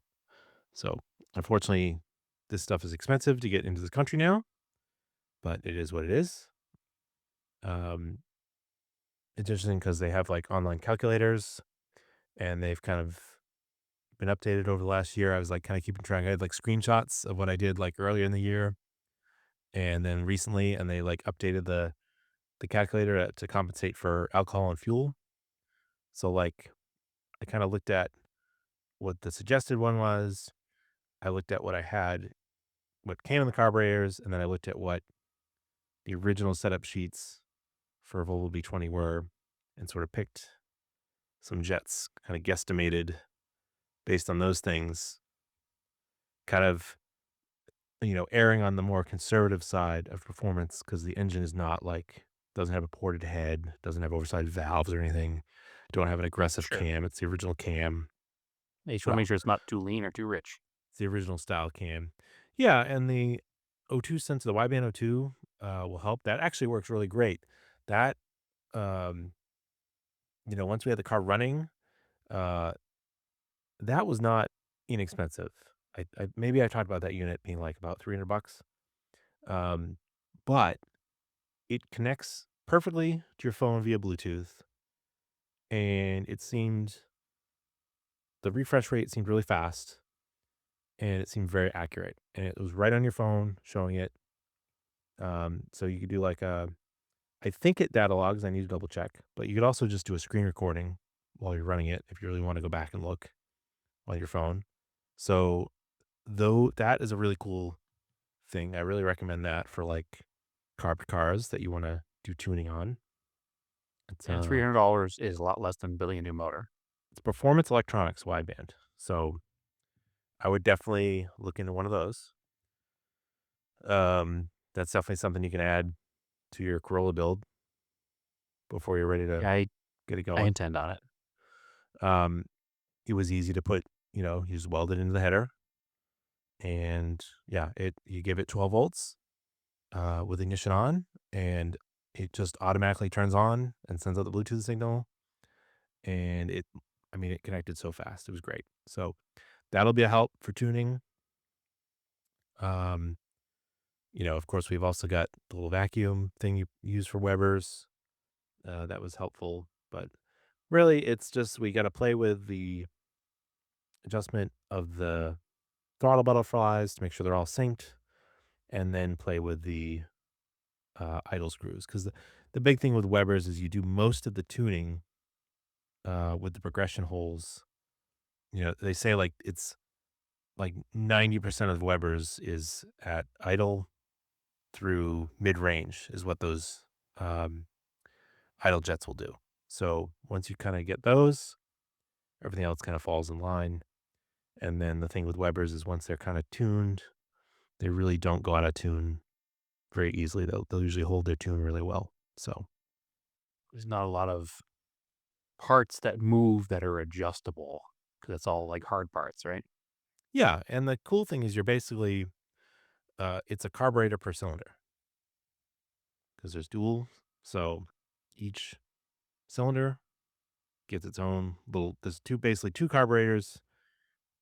So unfortunately, this stuff is expensive to get into the country now, but it is what it is. It's interesting because they have like online calculators and they've kind of been updated over the last year. I was like kind of keeping track. I had like screenshots of what I did like earlier in the year and then recently, and they like updated the calculator to compensate for alcohol and fuel. So like I kind of looked at what the suggested one was. I looked at what I had, what came in the carburetors, and then I looked at what the original setup sheets for Volvo B20 were and sort of picked some jets, kind of guesstimated based on those things, kind of, erring on the more conservative side of performance because the engine is not like, doesn't have a ported head, doesn't have oversized valves or anything, don't have an aggressive Sure. cam. It's the original cam. You just want to make sure it's not too lean or too rich. It's the original style cam. Yeah, and the O2 sensor, the wideband O2, will help. That actually works really great. That, once we had the car running, uh, that was not inexpensive. Maybe I talked about that unit being like about $300, but it connects perfectly to your phone via Bluetooth, and the refresh rate seemed really fast, and it seemed very accurate, and it was right on your phone showing it. So you could do like I think it data logs. I need to double check, but you could also just do a screen recording while you're running it if you really want to go back and look on your phone. So though that is a really cool thing. I really recommend that for like carb cars that you want to do tuning on. It's And $300 is a lot less than building a new motor. it's Performance Electronics wideband. So I would definitely look into one of those. that's definitely something you can add to your Corolla build before you're ready to Yeah, get it I going. intend on it. It was easy to put, you just weld it into the header, and yeah, you give it 12 volts with ignition on, and it just automatically turns on and sends out the Bluetooth signal, and it connected so fast. It was great. So that'll be a help for tuning. Um, of course, we've also got the little vacuum thing you use for Webers. That was helpful, but really, it's just we got to play with the adjustment of the throttle butterflies to make sure they're all synced, and then play with the idle screws. Because the big thing with Webers is you do most of the tuning with the progression holes. They say like it's like 90% of Webers is at idle through mid range is what those um, idle jets will do. So once you kind of get those, everything else kind of falls in line. And then the thing with Webers is once they're kind of tuned, they really don't go out of tune very easily. They'll usually hold their tune really well. So There's not a lot of parts that move that are adjustable because it's all like hard parts, right? yeah, and the cool thing is you're basically it's a carburetor per cylinder because there's dual. So each cylinder gets its own little. There's basically two carburetors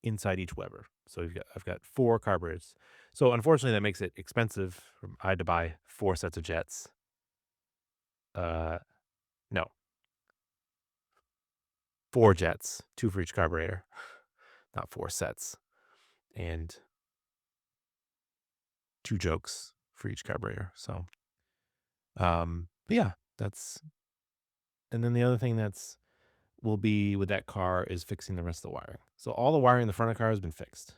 inside each Weber. So I've got 4 carburetors. So unfortunately, that makes it expensive. I had to buy 4 sets of jets. No, 4 jets, 2 for each carburetor, not 4 sets, and 2 jokes for each carburetor. So, but yeah, that's. And then the other thing will be with that car is fixing the rest of the wiring. So all the wiring in the front of the car has been fixed,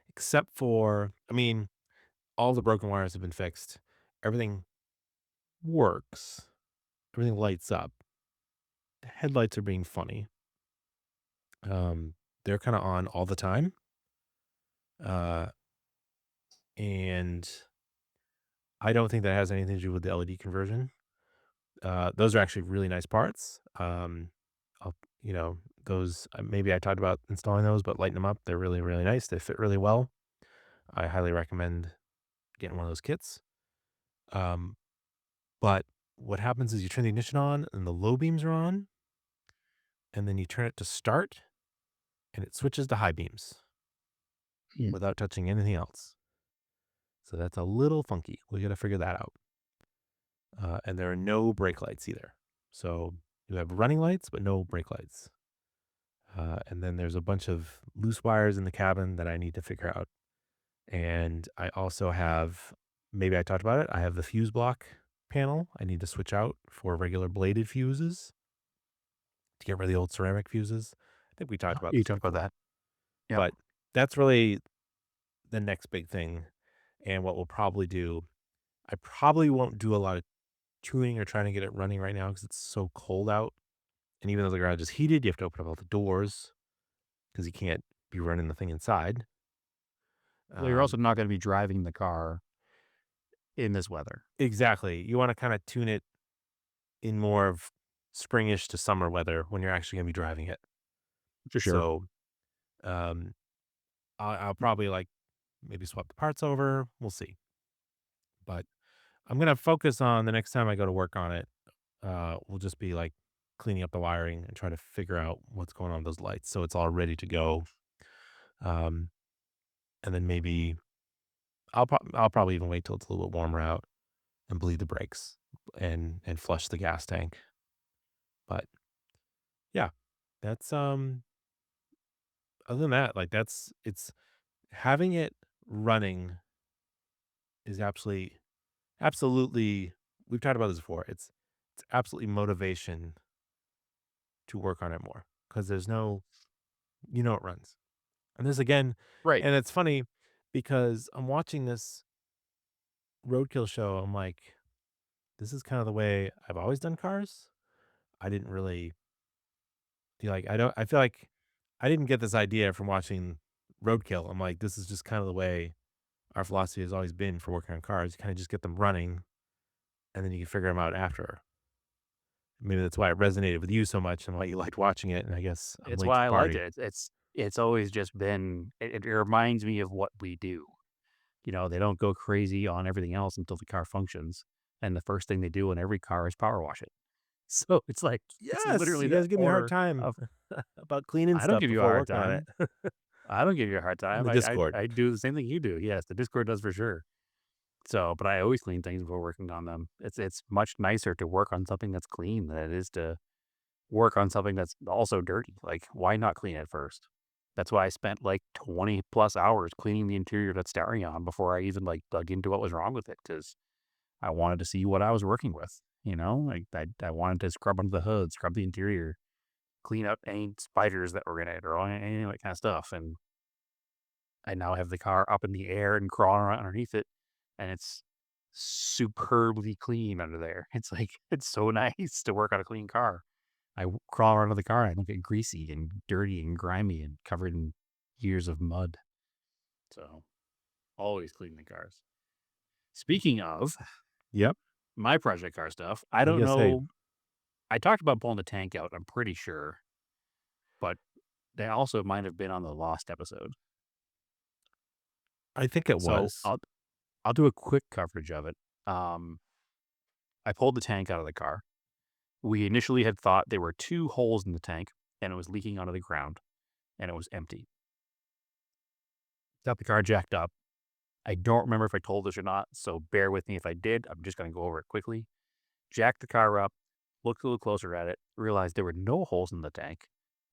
except for, all the broken wires have been fixed. Everything works. Everything lights up. The headlights are being funny. They're kind of on all the time. And I don't think that has anything to do with the LED conversion. Those are actually really nice parts. I'll, those, maybe I talked about installing those, but lighten them up. They're really, really nice. They fit really well. I highly recommend getting one of those kits. But what happens is you turn the ignition on and the low beams are on, and then you turn it to start and it switches to high beams without touching anything else. So that's a little funky. We got to figure that out. And there are no brake lights either. So you have running lights, but no brake lights. And then there's a bunch of loose wires in the cabin that I need to figure out. And I also have, maybe I talked about it, I have the fuse block panel I need to switch out for regular bladed fuses to get rid of the old ceramic fuses. I think we talked about You this talked about before. that. Yep. But that's really the next big thing. And what we'll probably do, I probably won't do a lot of tuning or trying to get it running right now because it's so cold out. And even though the garage is heated, you have to open up all the doors because you can't be running the thing inside. Well, you're also not going to be driving the car in this weather. Exactly. You want to kind of tune it in more of springish to summer weather when you're actually going to be driving it. For sure. So I'll probably maybe swap the parts over. We'll see. But I'm going to focus on the next time I go to work on it. We'll just be cleaning up the wiring and try to figure out what's going on with those lights so it's all ready to go. And then maybe I'll probably even wait till it's a little bit warmer out and bleed the brakes and flush the gas tank. But yeah, that's other than that, it's having it running is absolutely we've talked about this before. It's absolutely motivation to work on it more because there's no, it runs. And this again, Right. and it's funny because I'm watching this roadkill show. I'm like, this is kind of the way I've always done cars. I didn't really feel like I feel like I didn't get this idea from watching Roadkill. I'm like, this is just kind of the way our philosophy has always been for working on cars, you kind of just get them running, and then you can figure them out after. Maybe that's why it resonated with you so much and why you liked watching it. And I guess I'm It's late to why the I liked party. it. It's always just been. It reminds me of what we do. They don't go crazy on everything else until the car functions, and the first thing they do in every car is power wash it. So it's like it's Yes, literally you the guys give me a hard order time of. about cleaning I don't stuff give you a before hard working on time. it. I don't give you a hard In time. the I Discord. I do the same thing you do. Yes, the Discord does for sure. So, but I always clean things before working on them. It's much nicer to work on something that's clean than it is to work on something that's also dirty. Like, why not clean it first? That's why I spent like 20 plus hours cleaning the interior of that Starion before I even like dug into what was wrong with it because I wanted to see what I was working with. Like I wanted to scrub under the hood, scrub the interior, clean up any spiders that were in it or any of that kind of stuff. And I now have the car up in the air and crawling around underneath it, and it's superbly clean under there. It's like it's so nice to work on a clean car. Crawl around the car and I don't get greasy and dirty and grimy and covered in years of mud. So always clean the cars. Speaking of Yep. my project car stuff, I I don't guess, hey, know. I talked about pulling the tank out, I'm pretty sure, but they also might have been on the Lost episode. I think it So was. I'll do a quick coverage of it. I pulled the tank out of the car. We initially had thought there were 2 holes in the tank and it was leaking onto the ground and it was empty. Got the car jacked up. I don't remember if I told this or not, so bear with me if I did. I'm just going to go over it quickly. Jacked the car up, looked a little closer at it, realized there were no holes in the tank,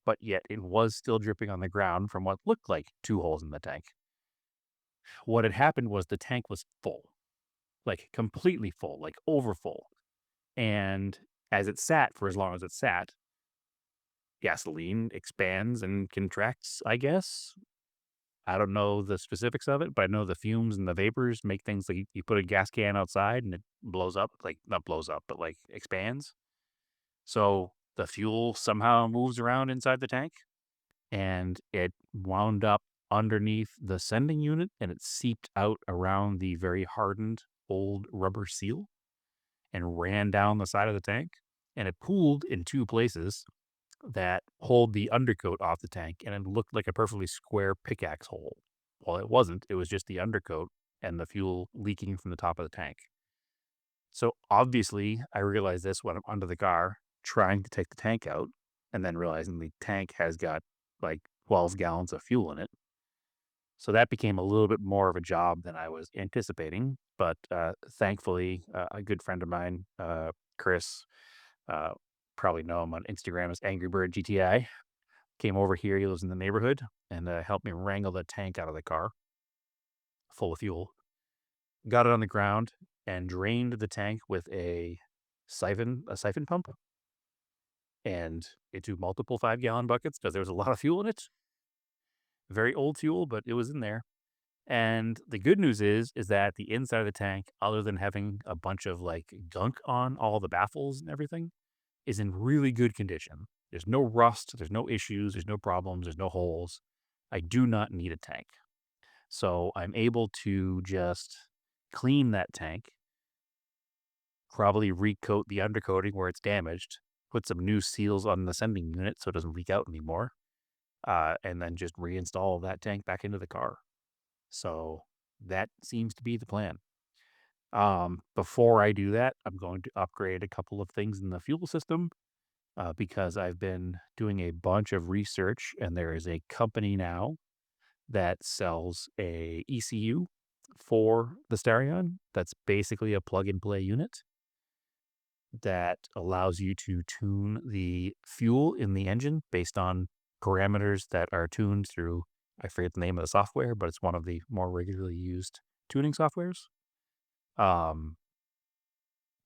but yet it was still dripping on the ground from what looked like 2 holes in the tank. What had happened was the tank was full, like completely full, like over full. And as it sat for as long as it sat, gasoline expands and contracts, I guess. I don't know the specifics of it, but I know the fumes and the vapors make things like you put a gas can outside and it blows up, like not blows up, but like expands. So the fuel somehow moves around inside the tank and it wound up underneath the sending unit and it seeped out around the very hardened old rubber seal and ran down the side of the tank. And it pooled in 2 places that hold the undercoat off the tank, and it looked like a perfectly square pickaxe hole. Well, it wasn't. It was just the undercoat and the fuel leaking from the top of the tank. So obviously, I realized this when I'm under the car trying to take the tank out, and then realizing the tank has got like 12 gallons of fuel in it. So that became a little bit more of a job than I was anticipating. But thankfully, a good friend of mine, Chris, uh, probably know him on Instagram as Angry Bird GTI, came over here. He lives in the neighborhood and helped me wrangle the tank out of the car full of fuel. Got it on the ground and drained the tank with a siphon pump and into multiple 5-gallon buckets because there was a lot of fuel in it. Very old fuel, but it was in there. And the good news is that the inside of the tank, other than having a bunch of like gunk on all the baffles and everything, is in really good condition. There's no rust, there's no issues, there's no problems, there's no holes. I do not need a tank. So I'm able to just clean that tank, probably recoat the undercoating where it's damaged, put some new seals on the sending unit so it doesn't leak out anymore, and then just reinstall that tank back into the car. So that seems to be the plan. Before I do that, I'm going to upgrade a couple of things in the fuel system because I've been doing a bunch of research and there is a company now that sells a ECU for the Starion that's basically a plug-and-play unit that allows you to tune the fuel in the engine based on parameters that are tuned through, I forget the name of the software, but it's one of the more regularly used tuning softwares.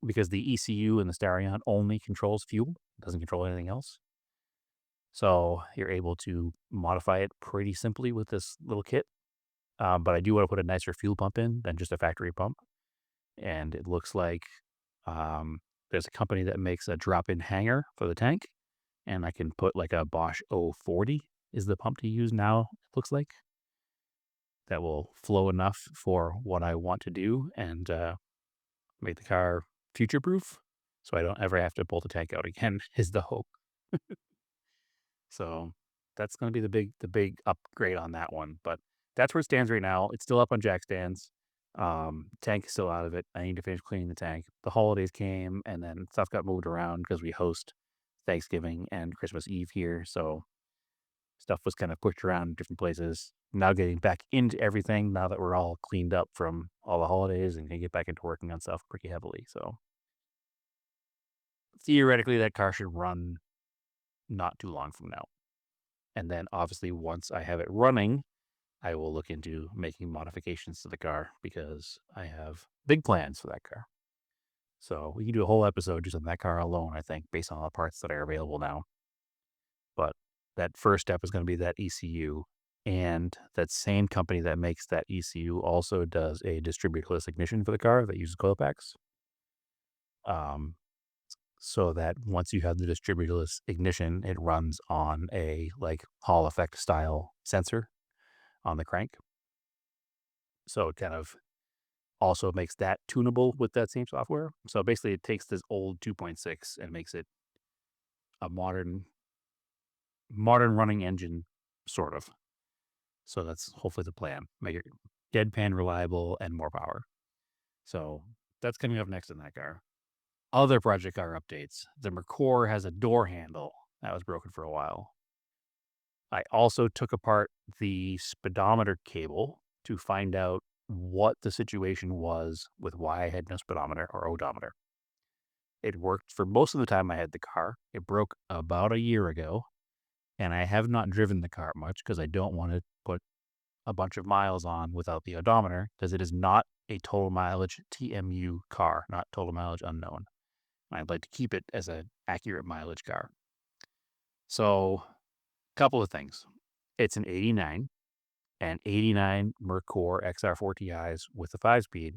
Because the ECU in the Starion only controls fuel, doesn't control anything else. So you're able to modify it pretty simply with this little kit. But I do want to put a nicer fuel pump in than just a factory pump. And it looks like there's a company that makes a drop-in hanger for the tank. And I can put like a Bosch 040 is the pump to use now, it looks like. that will flow enough for what I want to do and make the car future proof, so I don't ever have to pull the tank out again. Is the hope. So that's going to be the big upgrade on that one. But that's where it stands right now. It's still up on jack stands. Tank is still out of it. I need to finish cleaning the tank. The holidays came, and then stuff got moved around because we host Thanksgiving and Christmas Eve here. So stuff was kind of pushed around in different places. Now getting back into everything now that we're all cleaned up from all the holidays and can get back into working on stuff pretty heavily. So theoretically, that car should run not too long from now. And then obviously once I have it running, I will look into making modifications to the car because I have big plans for that car. So we can do a whole episode just on that car alone, I think, based on all the parts that are available now. But that first step is going to be that ECU. And that same company that makes that ECU also does a distributorless ignition for the car that uses coil packs. So that once you have the distributorless ignition, it runs on a like Hall effect style sensor on the crank. So it kind of also makes that tunable with that same software. So basically it takes this old 2.6 and makes it a modern running engine, sort of. So that's hopefully the plan. Make it deadpan reliable and more power. So that's coming up next in that car. Other project car updates. The Mercor has a door handle that was broken for a while. I also took apart the speedometer cable to find out what the situation was with why I had no speedometer or odometer. It worked for most of the time I had the car. It broke about a year ago, and I have not driven the car much because I don't want to put a bunch of miles on without the odometer because it is not a total mileage TMU car, not total mileage unknown. I'd like to keep it as an accurate mileage car. So, a couple of things. It's an 89, and 89 Mercor XR4TIs with the 5-speed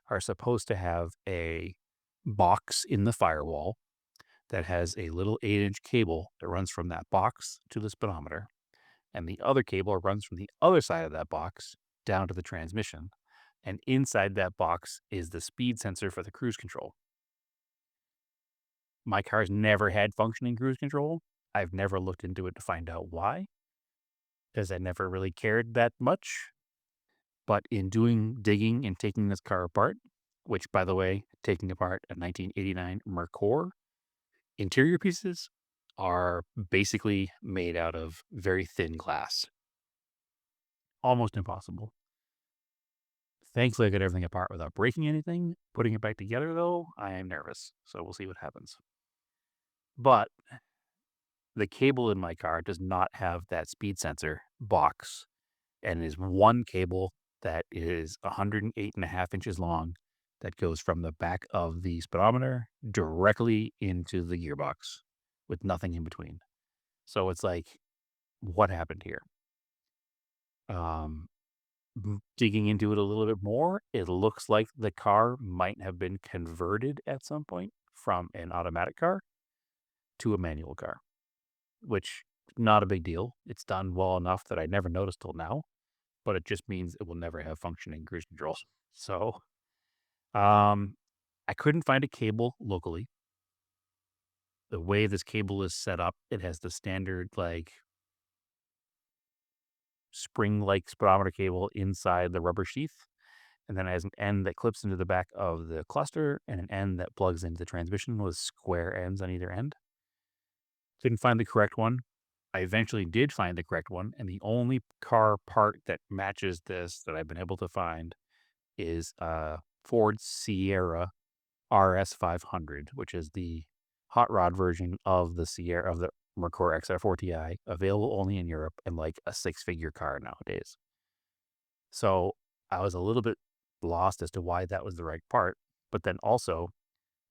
are supposed to have a box in the firewall that has a little 8-inch cable that runs from that box to the speedometer, and the other cable runs from the other side of that box down to the transmission, and inside that box is the speed sensor for the cruise control. My car's never had functioning cruise control. I've never looked into it to find out why, because I never really cared that much. But in doing digging and taking this car apart, which, by the way, taking apart a 1989 Mercor, interior pieces are basically made out of very thin glass. Almost impossible. Thankfully, I got everything apart without breaking anything. Putting it back together, though, I am nervous. So we'll see what happens. But the cable in my car does not have that speed sensor box, and it is one cable that is 108.5 inches long that goes from the back of the speedometer directly into the gearbox with nothing in between. So it's like, what happened here? Digging into it a little bit more, it looks like the car might have been converted at some point from an automatic car to a manual car, which not a big deal. It's done well enough that I never noticed till now, but it just means it will never have functioning cruise control. So, I couldn't find a cable locally. The way this cable is set up, it has the standard like spring-like speedometer cable inside the rubber sheath, and then it has an end that clips into the back of the cluster and an end that plugs into the transmission with square ends on either end. Didn't find the correct one. I eventually did find the correct one, and the only car part that matches this that I've been able to find is Ford Sierra RS500, which is the hot rod version of the Sierra of the Mercor XR4TI, available only in Europe and like a 6-figure car nowadays. So I was a little bit lost as to why that was the right part, but then also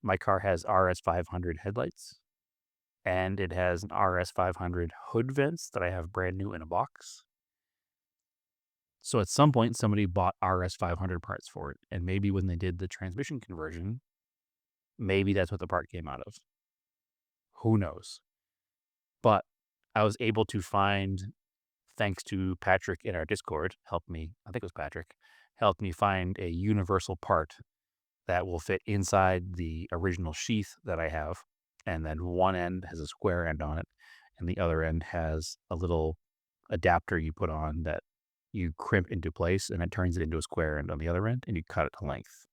my car has RS500 headlights, and it has an RS500 hood vents that I have brand new in a box. So at some point, somebody bought RS500 parts for it, and maybe when they did the transmission conversion, maybe that's what the part came out of. Who knows? But I was able to find thanks to Patrick in our Discord, helped me, I think it was Patrick, helped me find a universal part that will fit inside the original sheath that I have. And then one end has a square end on it, and the other end has a little adapter you put on that you crimp into place, and it turns it into a square end on the other end, and you cut it to length.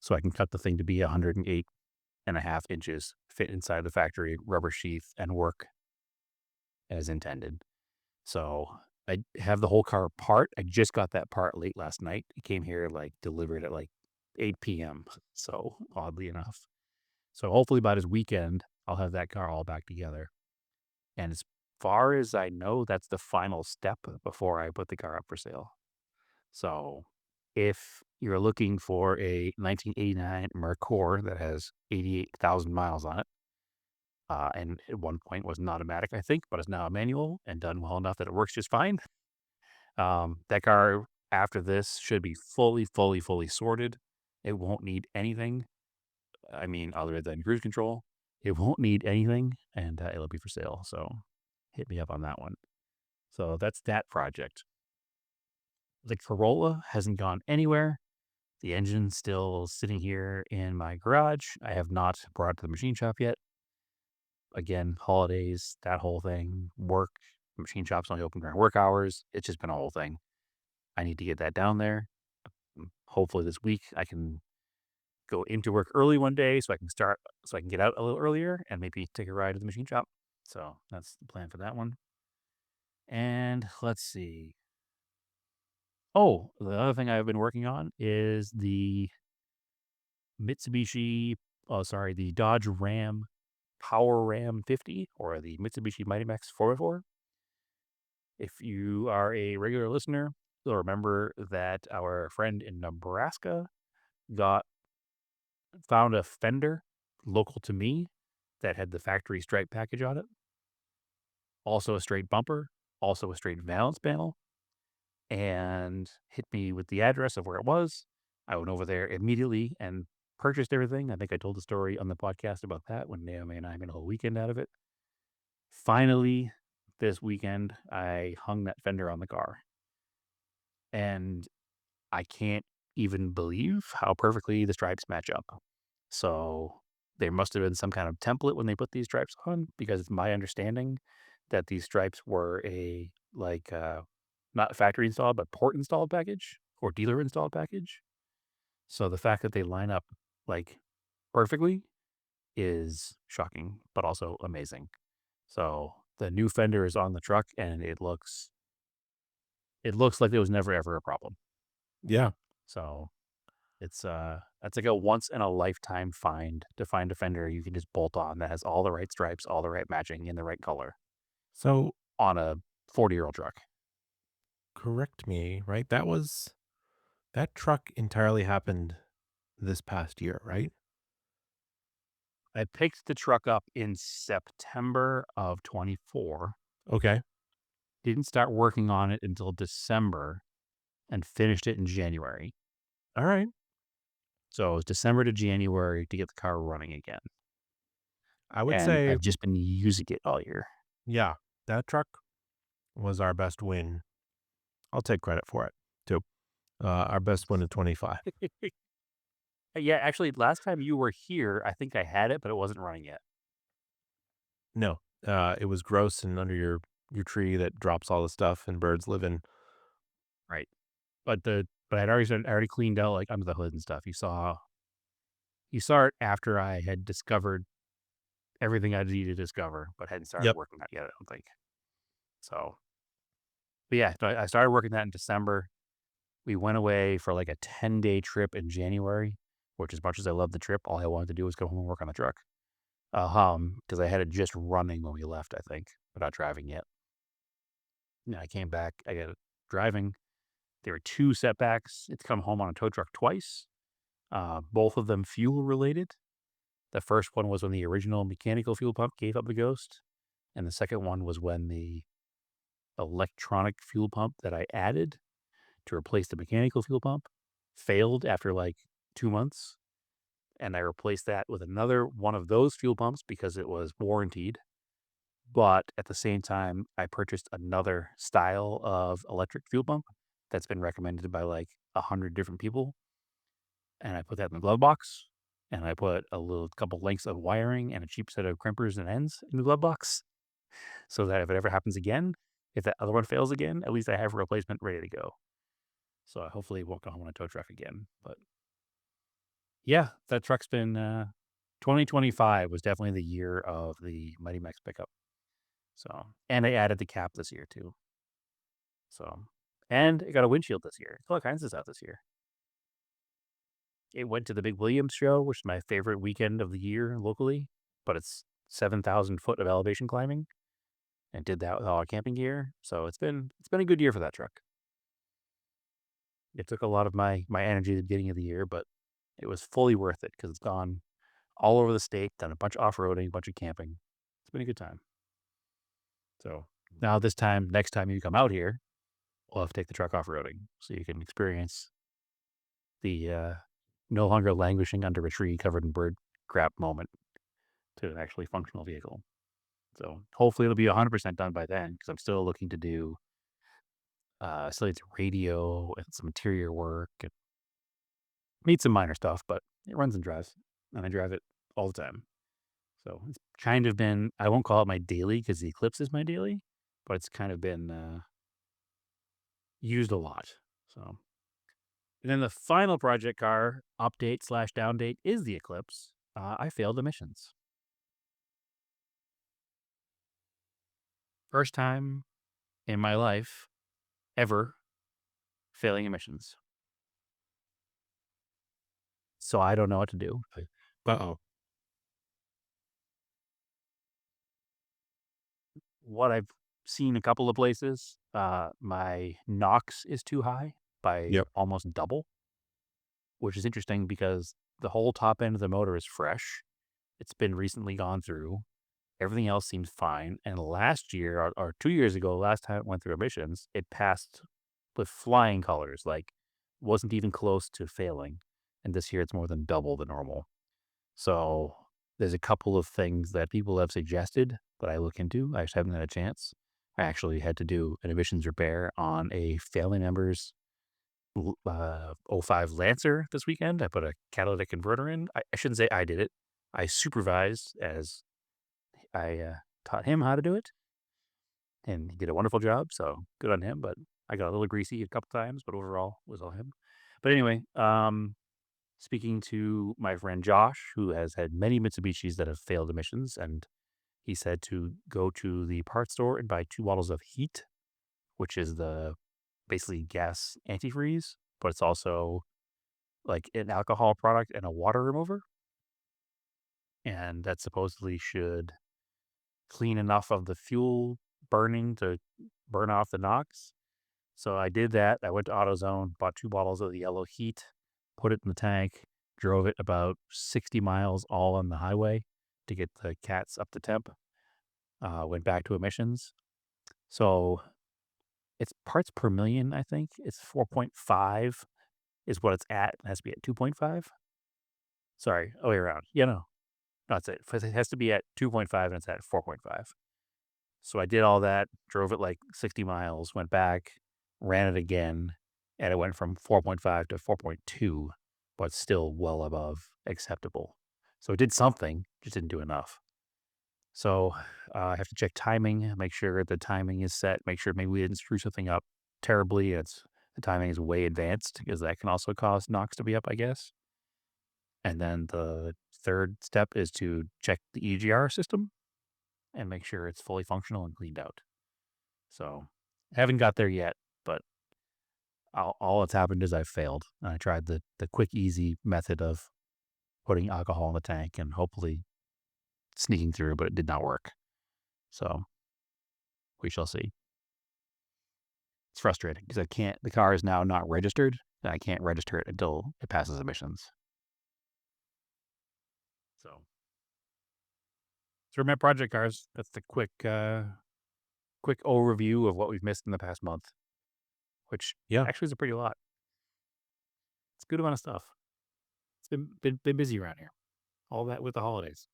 So I can cut the thing to be 108.5 inches, fit inside the factory rubber sheath, and work as intended. So I have the whole car apart. I just got that part late last night. It came here delivered at 8 p.m. So oddly enough. So hopefully by this weekend, I'll have that car all back together. And as far as I know, that's the final step before I put the car up for sale. So if you're looking for a 1989 Mercor that has 88,000 miles on it, and at one point was an automatic, I think, but is now a manual and done well enough that it works just fine. That car after this should be fully sorted. It won't need anything. I mean, other than cruise control, it won't need anything, and it'll be for sale. So hit me up on that one. So that's that project. The Corolla hasn't gone anywhere. The engine's still sitting here in my garage. I have not brought it to the machine shop yet. Again, holidays, that whole thing, work, machine shop's only open during work hours. It's just been a whole thing. I need to get that down there. Hopefully this week I can go into work early one day so I can get out a little earlier and maybe take a ride to the machine shop. So that's the plan for that one. And let's see. Oh, the other thing I've been working on is the the Dodge Ram Power Ram 50, or the Mitsubishi Mighty Max 4x4. If you are a regular listener, you'll remember that our friend in Nebraska found a fender local to me that had the factory stripe package on it. Also a straight bumper, also a straight valance panel, and hit me with the address of where it was. I went over there immediately and purchased everything. I think I told the story on the podcast about that when Naomi and I made a whole weekend out of it. Finally, this weekend, I hung that fender on the car. And I can't even believe how perfectly the stripes match up. So there must have been some kind of template when they put these stripes on, because it's my understanding that these stripes were not factory installed, but port installed package or dealer installed package. So the fact that they line up perfectly is shocking, but also amazing. So the new fender is on the truck, and it looks like there was never ever a problem. Yeah. So it's that's like a once in a lifetime find to find a fender you can just bolt on that has all the right stripes, all the right matching, in the right color So on a 40-year-old truck. correct me, right? That truck entirely happened this past year, right? I picked the truck up in September of 24. Okay. Didn't start working on it until December and finished it in January. All right. So it was December to January to get the car running again. I would And say, I've just been using it all year. yeah, that truck was our best win. I'll take credit for it, too. Our best win in 25. Yeah, actually, last time you were here, I think I had it, but it wasn't running yet. No, it was gross and under your tree that drops all the stuff and birds live in. Right. But I'd already cleaned out under the hood and stuff. You saw it after I had discovered everything I needed to discover, but hadn't started Yep. working that yet, I don't think. So, but yeah, so I started working that in December. We went away for a 10-day trip in January, which, as much as I loved the trip, all I wanted to do was go home and work on the truck. Because I had it just running when we left, I think, but not driving yet. I came back, I got it driving. There were 2 setbacks. It's come home on a tow truck twice, both of them fuel related. The first one was when the original mechanical fuel pump gave up the ghost, and the second one was when the electronic fuel pump that I added to replace the mechanical fuel pump failed after 2 months, and I replaced that with another one of those fuel pumps because it was warrantied, But at the same time, I purchased another style of electric fuel pump that's been recommended by like 100 different people. And I put that in the glove box. And I put a little couple lengths of wiring and a cheap set of crimpers and ends in the glove box. So that if it ever happens again, if that other one fails again, at least I have a replacement ready to go. So hopefully it won't go home on a tow truck again. But yeah, that truck's been 2025 was definitely the year of the Mighty Max pickup. So, and I added the cap this year too. So, and it got a windshield this year. All kinds of stuff this year. It went to the Big Williams show, which is my favorite weekend of the year locally, but it's 7,000 foot of elevation climbing, and did that with all our camping gear. So it's been a good year for that truck. It took a lot of my energy at the beginning of the year, but it was fully worth it because it's gone all over the state, done a bunch of off-roading, a bunch of camping. It's been a good time. So now next time you come out here, we'll have to take the truck off-roading so you can experience the no longer languishing under a tree covered in bird crap moment to an actually functional vehicle. So hopefully it'll be 100% done by then because I'm still looking to do still needs radio and some interior work and need some minor stuff, but it runs and drives, and I drive it all the time. So it's kind of been, I won't call it my daily because the Eclipse is my daily, but it's kind of been used a lot. So, and then the final project car update / down date is the Eclipse. I failed emissions. First time in my life ever failing emissions. So I don't know what to do. Uh-oh. What I've seen a couple of places, my NOx is too high by Yep. almost double, which is interesting because the whole top end of the motor is fresh. It's been recently gone through. Everything else seems fine. And last year, or 2 years ago, last time it went through emissions, it passed with flying colors, like wasn't even close to failing. And this year it's more than double the normal. So there's a couple of things that people have suggested that I look into. I just haven't had a chance. I actually had to do an emissions repair on a family member's 05 Lancer this weekend. I put a catalytic converter in. I shouldn't say I did it. I supervised as I taught him how to do it, and he did a wonderful job. So good on him. But I got a little greasy a couple times, but overall it was all him. But anyway, speaking to my friend Josh, who has had many Mitsubishis that have failed emissions, and he said to go to the parts store and buy 2 bottles of Heat, which is the basically gas antifreeze, but it's also like an alcohol product and a water remover. And that supposedly should clean enough of the fuel burning to burn off the NOx. So I did that. I went to AutoZone, bought 2 bottles of the yellow Heat, put it in the tank, drove it about 60 miles all on the highway to get the cats up to temp. Went back to emissions. So it's parts per million, I think. It's 4.5 is what it's at. It has to be at 2.5. Sorry, way around. Yeah, no. That's it. It has to be at 2.5 and it's at 4.5. So I did all that, drove it like 60 miles, went back, ran it again, and it went from 4.5 to 4.2, but still well above acceptable. So it did something, just didn't do enough. So I have to check timing, make sure the timing is set, make sure maybe we didn't screw something up terribly. The timing is way advanced because that can also cause NOx to be up, I guess. And then the third step is to check the EGR system and make sure it's fully functional and cleaned out. So I haven't got there yet, but all that's happened is I've failed. And I tried the quick, easy method of putting alcohol in the tank and hopefully sneaking through, but it did not work. So we shall see. It's frustrating because the car is now not registered, and I can't register it until it passes emissions. So for my project cars, that's the quick overview of what we've missed in the past month, which actually is a pretty lot. It's a good amount of stuff. It's been busy around here. All that with the holidays.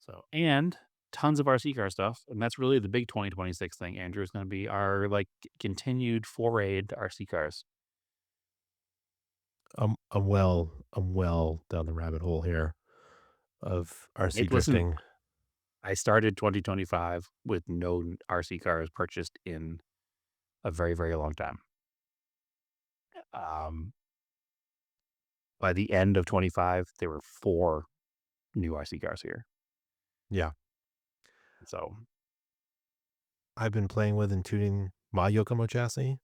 So, and tons of RC car stuff, and that's really the big 2026 thing. Andrew is going to be our like continued foray into RC cars. I'm well down the rabbit hole here of RC Listen, drifting. I started 2025 with no RC cars purchased in a very, very long time. By the end of 25, there were 4 new RC cars here. Yeah. So I've been playing with and tuning my Yokomo chassis.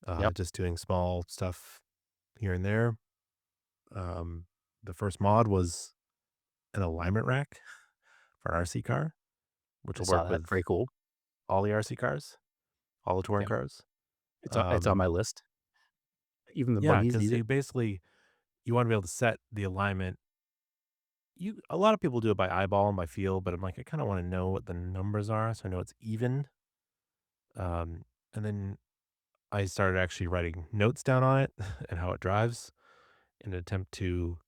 Yep. Just doing small stuff here and there. The first mod was an alignment rack for an RC car, which I will saw work that. with Very cool. all the RC cars, all the touring Yep. cars. It's on my list. Even the Yeah, buggies because need it. you want to be able to set the alignment. A lot of people do it by eyeball and by feel, but I'm like, I kind of want to know what the numbers are, so I know it's even. And then I started actually writing notes down on it and how it drives in an attempt to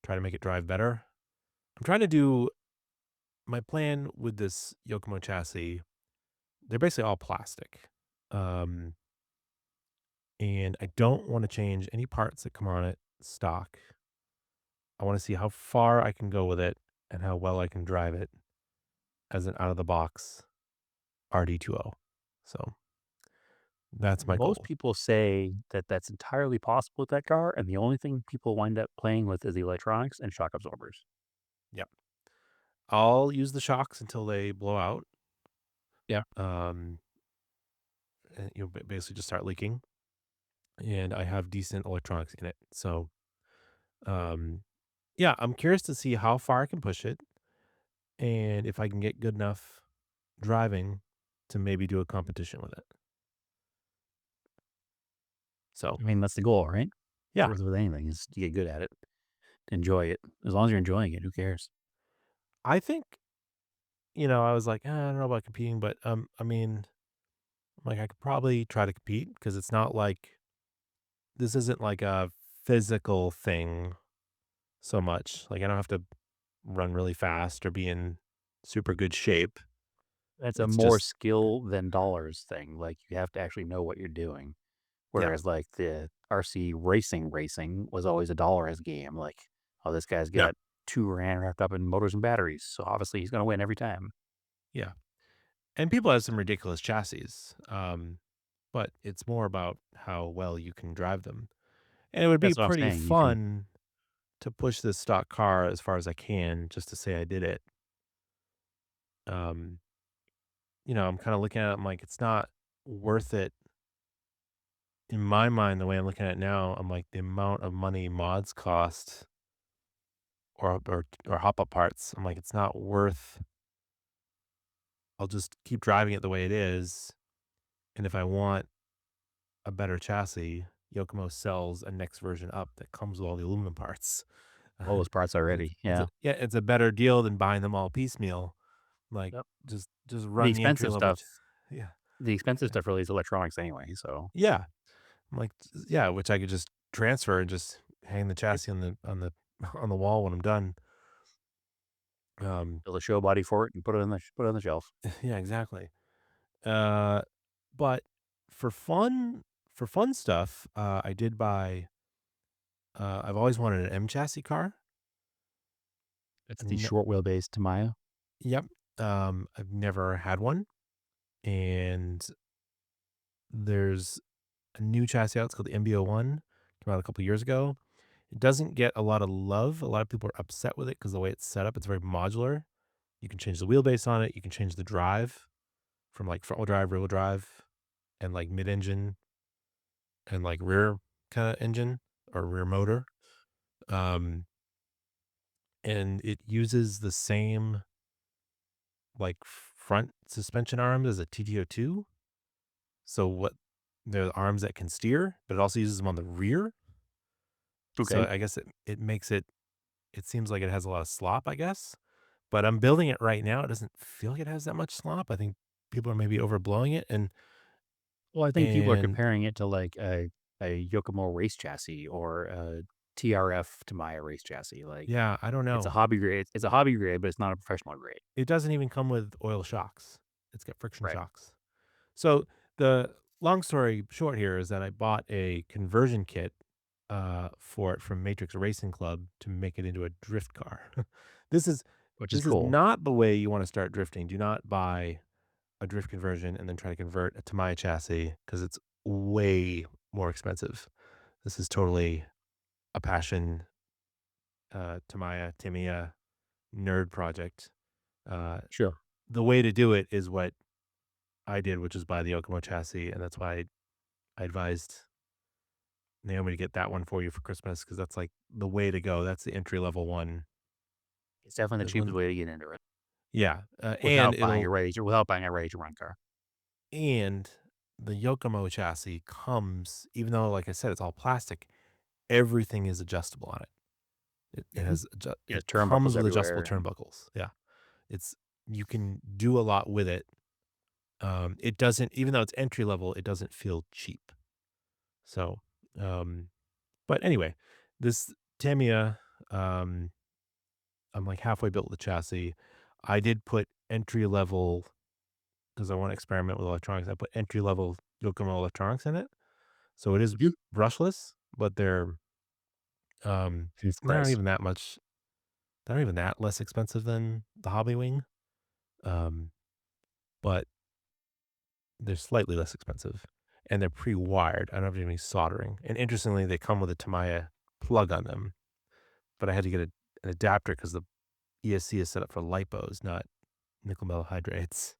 try to make it drive better. I'm trying to do my plan with this Yokomo chassis. They're basically all plastic. And I don't want to change any parts that come on it stock. I want to see how far I can go with it and how well I can drive it as an out of the box RD20. So that's my Most goal. people say that that's entirely possible with that car, and the only thing people wind up playing with is the electronics and shock absorbers. Yep. I'll use the shocks until they blow out. Yeah. And basically just start leaking. And I have decent electronics in it. So, yeah, I'm curious to see how far I can push it and if I can get good enough driving to maybe do a competition with it. So, I mean, that's the goal, right? yeah, With anything is to get good at it, enjoy it. As long as you're enjoying it, who cares? I think, I was like, I don't know about competing, but I mean, like I could probably try to compete because it's not like this isn't like a physical thing so much. Like I don't have to run really fast or be in super good shape. That's a It's more just skill than dollars thing. Like you have to actually know what you're doing. yeah, Whereas like the RC racing was always a dollars game. Like, oh, this guy's yeah, got 2 grand wrapped up in motors and batteries, so obviously he's going to win every time. yeah. And people have some ridiculous chassis, but it's more about how well you can drive them. And it would be That's what I'm pretty saying. You can. fun to push this stock car as far as I can, just to say I did it. Um, I'm kind of looking at it. I'm like, it's not worth it in my mind. The way I'm looking at it now, I'm like, the amount of money mods cost or hop up parts. I'm like, it's not worth. I'll just keep driving it the way it is, and if I want a better chassis, Yokomo sells a next version up that comes with all the aluminum parts. All those parts And already. Yeah. it's a better deal than buying them all piecemeal. Like Yep. just The run the entry expensive level. stuff. Yeah, The expensive stuff really is electronics anyway. So yeah. I'm like, yeah, which I could just transfer and just hang the Yep. chassis on the on the wall when I'm done. Build a show body for it and put it on the shelf. Yeah, exactly. But for fun stuff, I did buy. I've always wanted an M chassis car. It's the Ne- short wheelbase Tamiya. Yep. I've never had one, and there's a new chassis out. It's called the MB01. Came out a couple years ago. It doesn't get a lot of love. A lot of people are upset with it because the way it's set up, it's very modular. You can change the wheelbase on it. You can change the drive from like front wheel drive, rear wheel drive, and like mid engine and like rear kind of engine or rear motor. Um, and it uses the same like front suspension arms as a TT02. So what they're the arms that can steer, but it also uses them on the rear. So Okay. I guess it makes it seems like it has a lot of slop, I guess. But I'm building it right now. It doesn't feel like it has that much slop. I think people are maybe overblowing it Well, I think people are and comparing it to like a Yokomo race chassis or a TRF Tamiya race chassis. Like Yeah, I don't know. it's a hobby grade. It's a hobby grade, but it's not a professional grade. It doesn't even come with oil shocks. It's got friction Right. shocks. So the long story short here is that I bought a conversion kit for it from Matrix Racing Club to make it into a drift car. this is Which is this is cool. not the way you want to start drifting. Do not buy a drift conversion and then try to convert a Tamiya chassis because it's way more expensive. This is totally a passion Tamiya nerd project. Sure. The way to do it is what I did, which is buy the Yokomo chassis, and that's why I advised Naomi to get that one for you for Christmas because that's like the way to go. That's the entry level one. It's definitely the There's cheapest one- way to get into it Yeah, without buying a ready to run car. and the Yokomo chassis comes, even though, like I said, it's all plastic. Everything is adjustable on it. It has Yeah, it turnbuckles comes with adjustable everywhere. turnbuckles. Yeah, you can do a lot with it. It doesn't, even though it's entry level, it doesn't feel cheap. So, but anyway, this Tamiya, I'm like halfway built the chassis. I did put entry level because I want to experiment with electronics. I put entry level Yokomo electronics in it, so it is brushless, but they're It's not price. even that much. They're not even that less expensive than the Hobby Wing, but they're slightly less expensive, and they're pre-wired. I don't have to do any soldering. And interestingly, they come with a Tamiya plug on them, but I had to get an adapter because the ESC is set up for lipos, not nickel metal hydrates.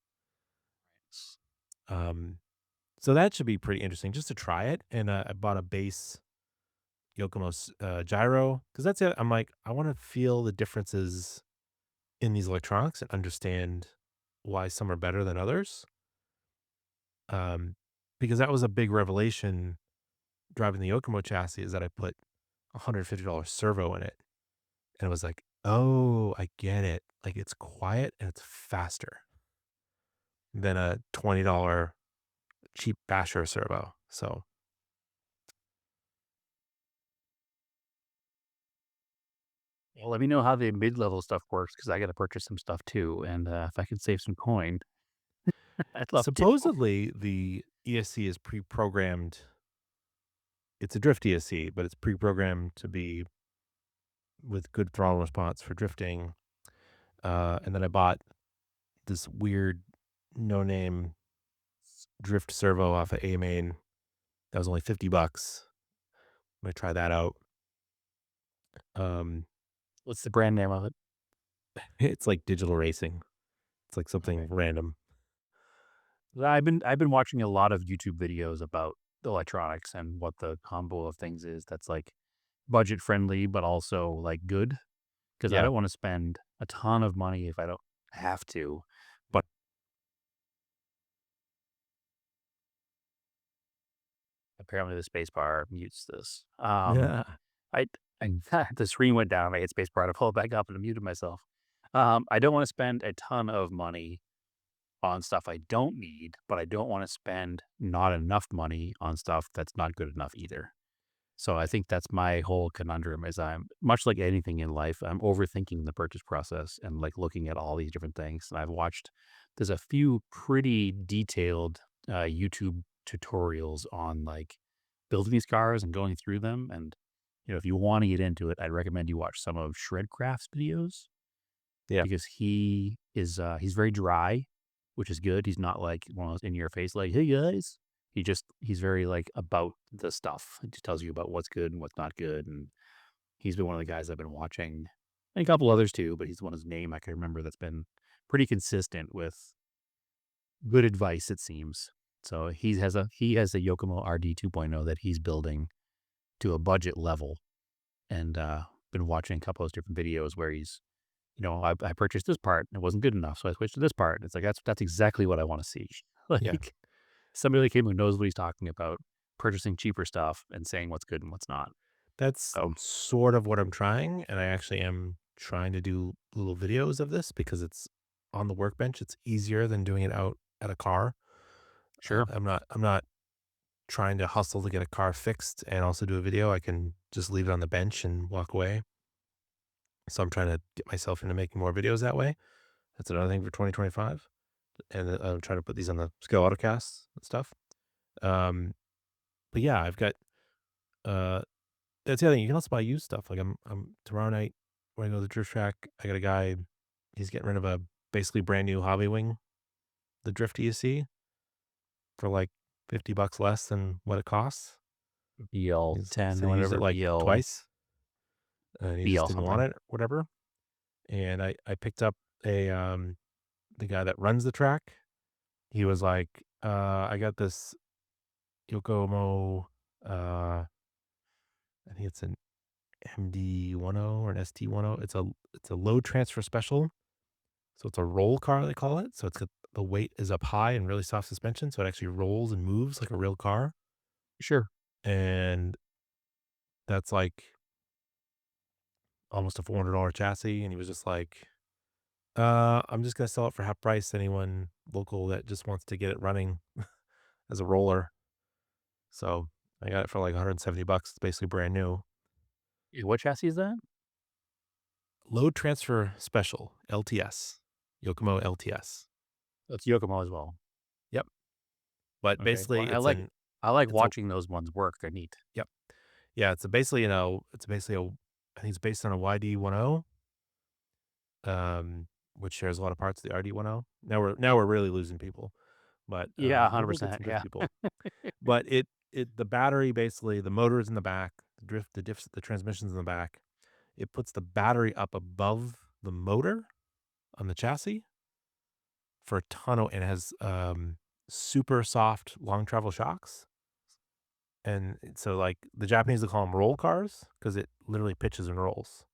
So that should be pretty interesting just to try it. And I bought a base Yokomo gyro because that's it. I'm like, I want to feel the differences in these electronics and understand why some are better than others. Because that was a big revelation driving the Yokomo chassis is that I put $150 servo in it. And it was like, oh, I get it. Like it's quiet and it's faster than a $20 cheap basher servo. So Well, let me know how the mid-level stuff works because I got to purchase some stuff too. And if I can save some coin, I'd love to. supposedly the ESC is pre-programmed. It's a drift ESC, but it's pre-programmed to be with good throttle response for drifting. And then I bought this weird no-name drift servo off of A-Main. That was only $50. I'm gonna try that out. What's the brand name of it? It's like digital racing. It's like something Okay. random. I've been watching a lot of YouTube videos about electronics and what the combo of things is that's like budget friendly but also like good because I Yeah. don't want to spend a ton of money if I don't have to. But apparently the space bar mutes this. Yeah. I the screen went down. I hit space bar to pull it back up and I muted myself. I don't want to spend a ton of money on stuff I don't need, but I don't want to spend not enough money on stuff that's not good enough either. So I think that's my whole conundrum is I'm much like anything in life, I'm overthinking the purchase process and like looking at all these different things. And there's a few pretty detailed YouTube tutorials on like building these cars and going through them. And, if you want to get into it, I'd recommend you watch some of Shredcraft's videos. Yeah. Because he's very dry, which is good. He's not like one of those in your face, like, hey guys. He's very like about the stuff. He just tells you about what's good and what's not good. And he's been one of the guys I've been watching and a couple others too, but he's the one whose name I can remember that's been pretty consistent with good advice, it seems. So he has a Yokomo RD 2.0 that he's building to a budget level. And been watching a couple of different videos where he's I purchased this part and it wasn't good enough, so I switched to this part. It's like that's exactly what I want to see. Like somebody like him who knows what he's talking about, purchasing cheaper stuff and saying what's good and what's not. That's sort of what I'm trying, and I actually am trying to do little videos of this because it's on the workbench. It's easier than doing it out at a car. Sure. I'm not trying to hustle to get a car fixed and also do a video, I can just leave it on the bench and walk away. So I'm trying to get myself into making more videos that way. That's another thing for 2025. And I'm trying to put these on the Scale Autocasts and stuff. But yeah, I've got that's the other thing. You can also buy used stuff. Like I'm tomorrow night when I go to the drift track, I got a guy, he's getting rid of a basically brand new Hobby Wing, the Drift ESC, for like $50 less than what it costs. BL He's 10 said or he used it whatever. like BL twice, and he BL just didn't want something. it or whatever. And I picked up a the guy that runs the track. He was like, I got this Yokomo, I think it's an MD10 or an ST10. It's a low transfer special. So it's a roll car, they call it. So the weight is up high and really soft suspension, so it actually rolls and moves like a real car. Sure. And that's like almost a $400 chassis. And he was just like, I'm just gonna sell it for half price to anyone local that just wants to get it running as a roller. So I got it for like $170. It's basically brand new. What chassis is that? Load transfer special, LTS. Yokomo LTS. It's Yokomo as well. Yep. But Okay. basically Well, it's I like it's watching those ones work. They're neat. Yep. Yeah, it's basically, I think it's based on a YD10, which shares a lot of parts of the RD10. Now we're really losing people. But Yeah, we'll get 100%. some Yeah. drift people. But the battery, basically the motor is in the back, the transmission's in the back. It puts the battery up above the motor on the chassis for a ton of, and it has super soft long travel shocks. And so like the Japanese will call them roll cars because it literally pitches and rolls.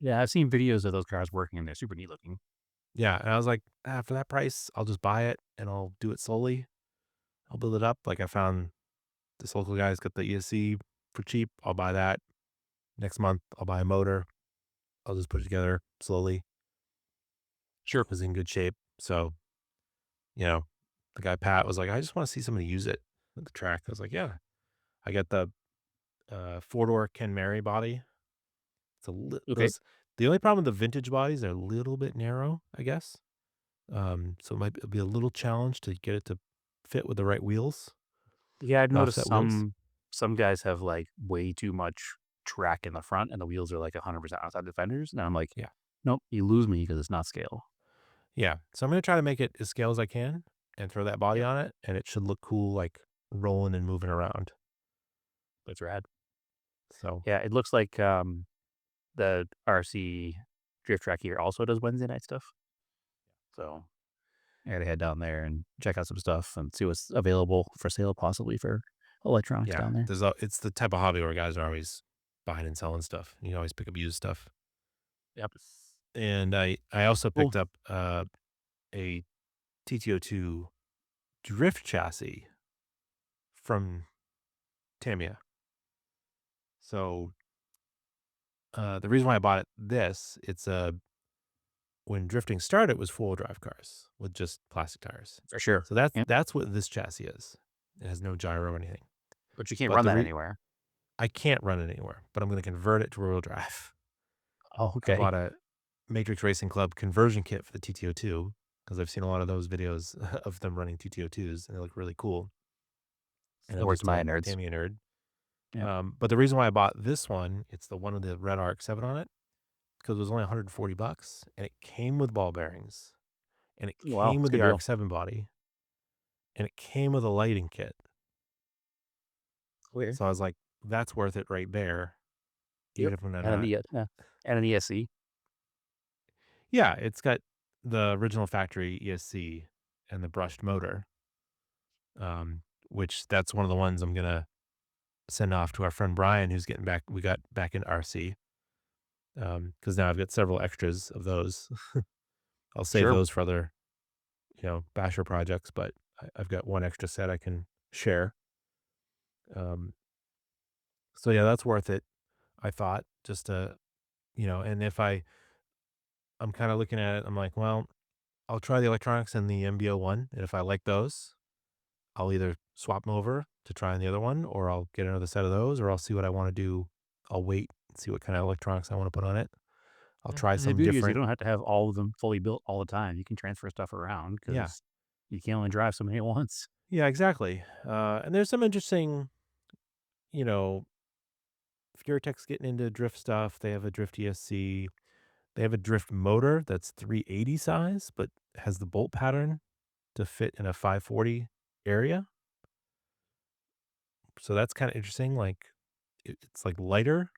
Yeah, I've seen videos of those cars working and they're super neat looking. Yeah, and I was like, for that price, I'll just buy it and I'll do it slowly. I'll build it up. Like I found this local guy's got the ESC for cheap. I'll buy that. Next month, I'll buy a motor. I'll just put it together slowly. Sure. It was in good shape. So, the guy Pat was like, I just want to see somebody use it at the track. I was like, yeah. I got the 4-door Ken Mary body. It's Okay. the only problem with the vintage bodies, they're a little bit narrow, I guess. So it might be a little challenge to get it to fit with the right wheels. Yeah, I've noticed Offset wheels. some guys have like way too much track in the front and the wheels are like 100% outside the fenders. And I'm like, Yeah. nope, you lose me because it's not scale. Yeah. So I'm going to try to make it as scale as I can and throw that body on it. And it should look cool, like rolling and moving around. That's rad. So Yeah, it looks like the RC drift track here also does Wednesday night stuff. So I gotta head down there and check out some stuff and see what's available for sale, possibly for electronics down there. it's the type of hobby where guys are always buying and selling stuff. You can always pick up used stuff. Yep. And I also Cool. picked up a TT02 drift chassis from Tamiya. So the reason why I bought it's when drifting started, it was 4-wheel drive cars with just plastic tires. For sure. So that's Yep. that's what this chassis is. It has no gyro or anything. But you can't But run the that re- anywhere. I can't run it anywhere, but I'm going to convert it to rear-wheel drive. Oh, I okay. bought a Matrix Racing Club conversion kit for the TT02 because I've seen a lot of those videos of them running TT02s and they look really cool. And That I'm works just my a nerds. Tamiya nerd. Yeah. But the reason why I bought this one, it's the one with the red RX-7 on it, because it was only $140 and it came with ball bearings and it Wow, came that's with a the good deal. RX-7 body and it came with a lighting kit. Weird. So I was like, that's worth it right there. Even Yep. if I'm not. And an ESC. Yeah, it's got the original factory ESC and the brushed motor, which that's one of the ones I'm going to send off to our friend Brian, who's getting back. We got back into RC because now I've got several extras of those. I'll save Sure. those for other, basher projects, but I've got one extra set I can share. So yeah, that's worth it. I thought just to, and if I'm kind of looking at it, I'm like, well, I'll try the electronics and the MBO1. And if I like those, I'll either swap them over to try on the other one, or I'll get another set of those, or I'll see what I want to do. I'll wait and see what kind of electronics I want to put on it. I'll try And the some beauty is you different. don't have to have all of them fully built all the time. You can transfer stuff around Yeah, because you can only drive so many at once. yeah, exactly. And there's some interesting, you know, Furitech's getting into drift stuff. They have a drift ESC. They have a drift motor that's 380 size, but has the bolt pattern to fit in a 540 area. So that's kind of interesting. Like it's like lighter,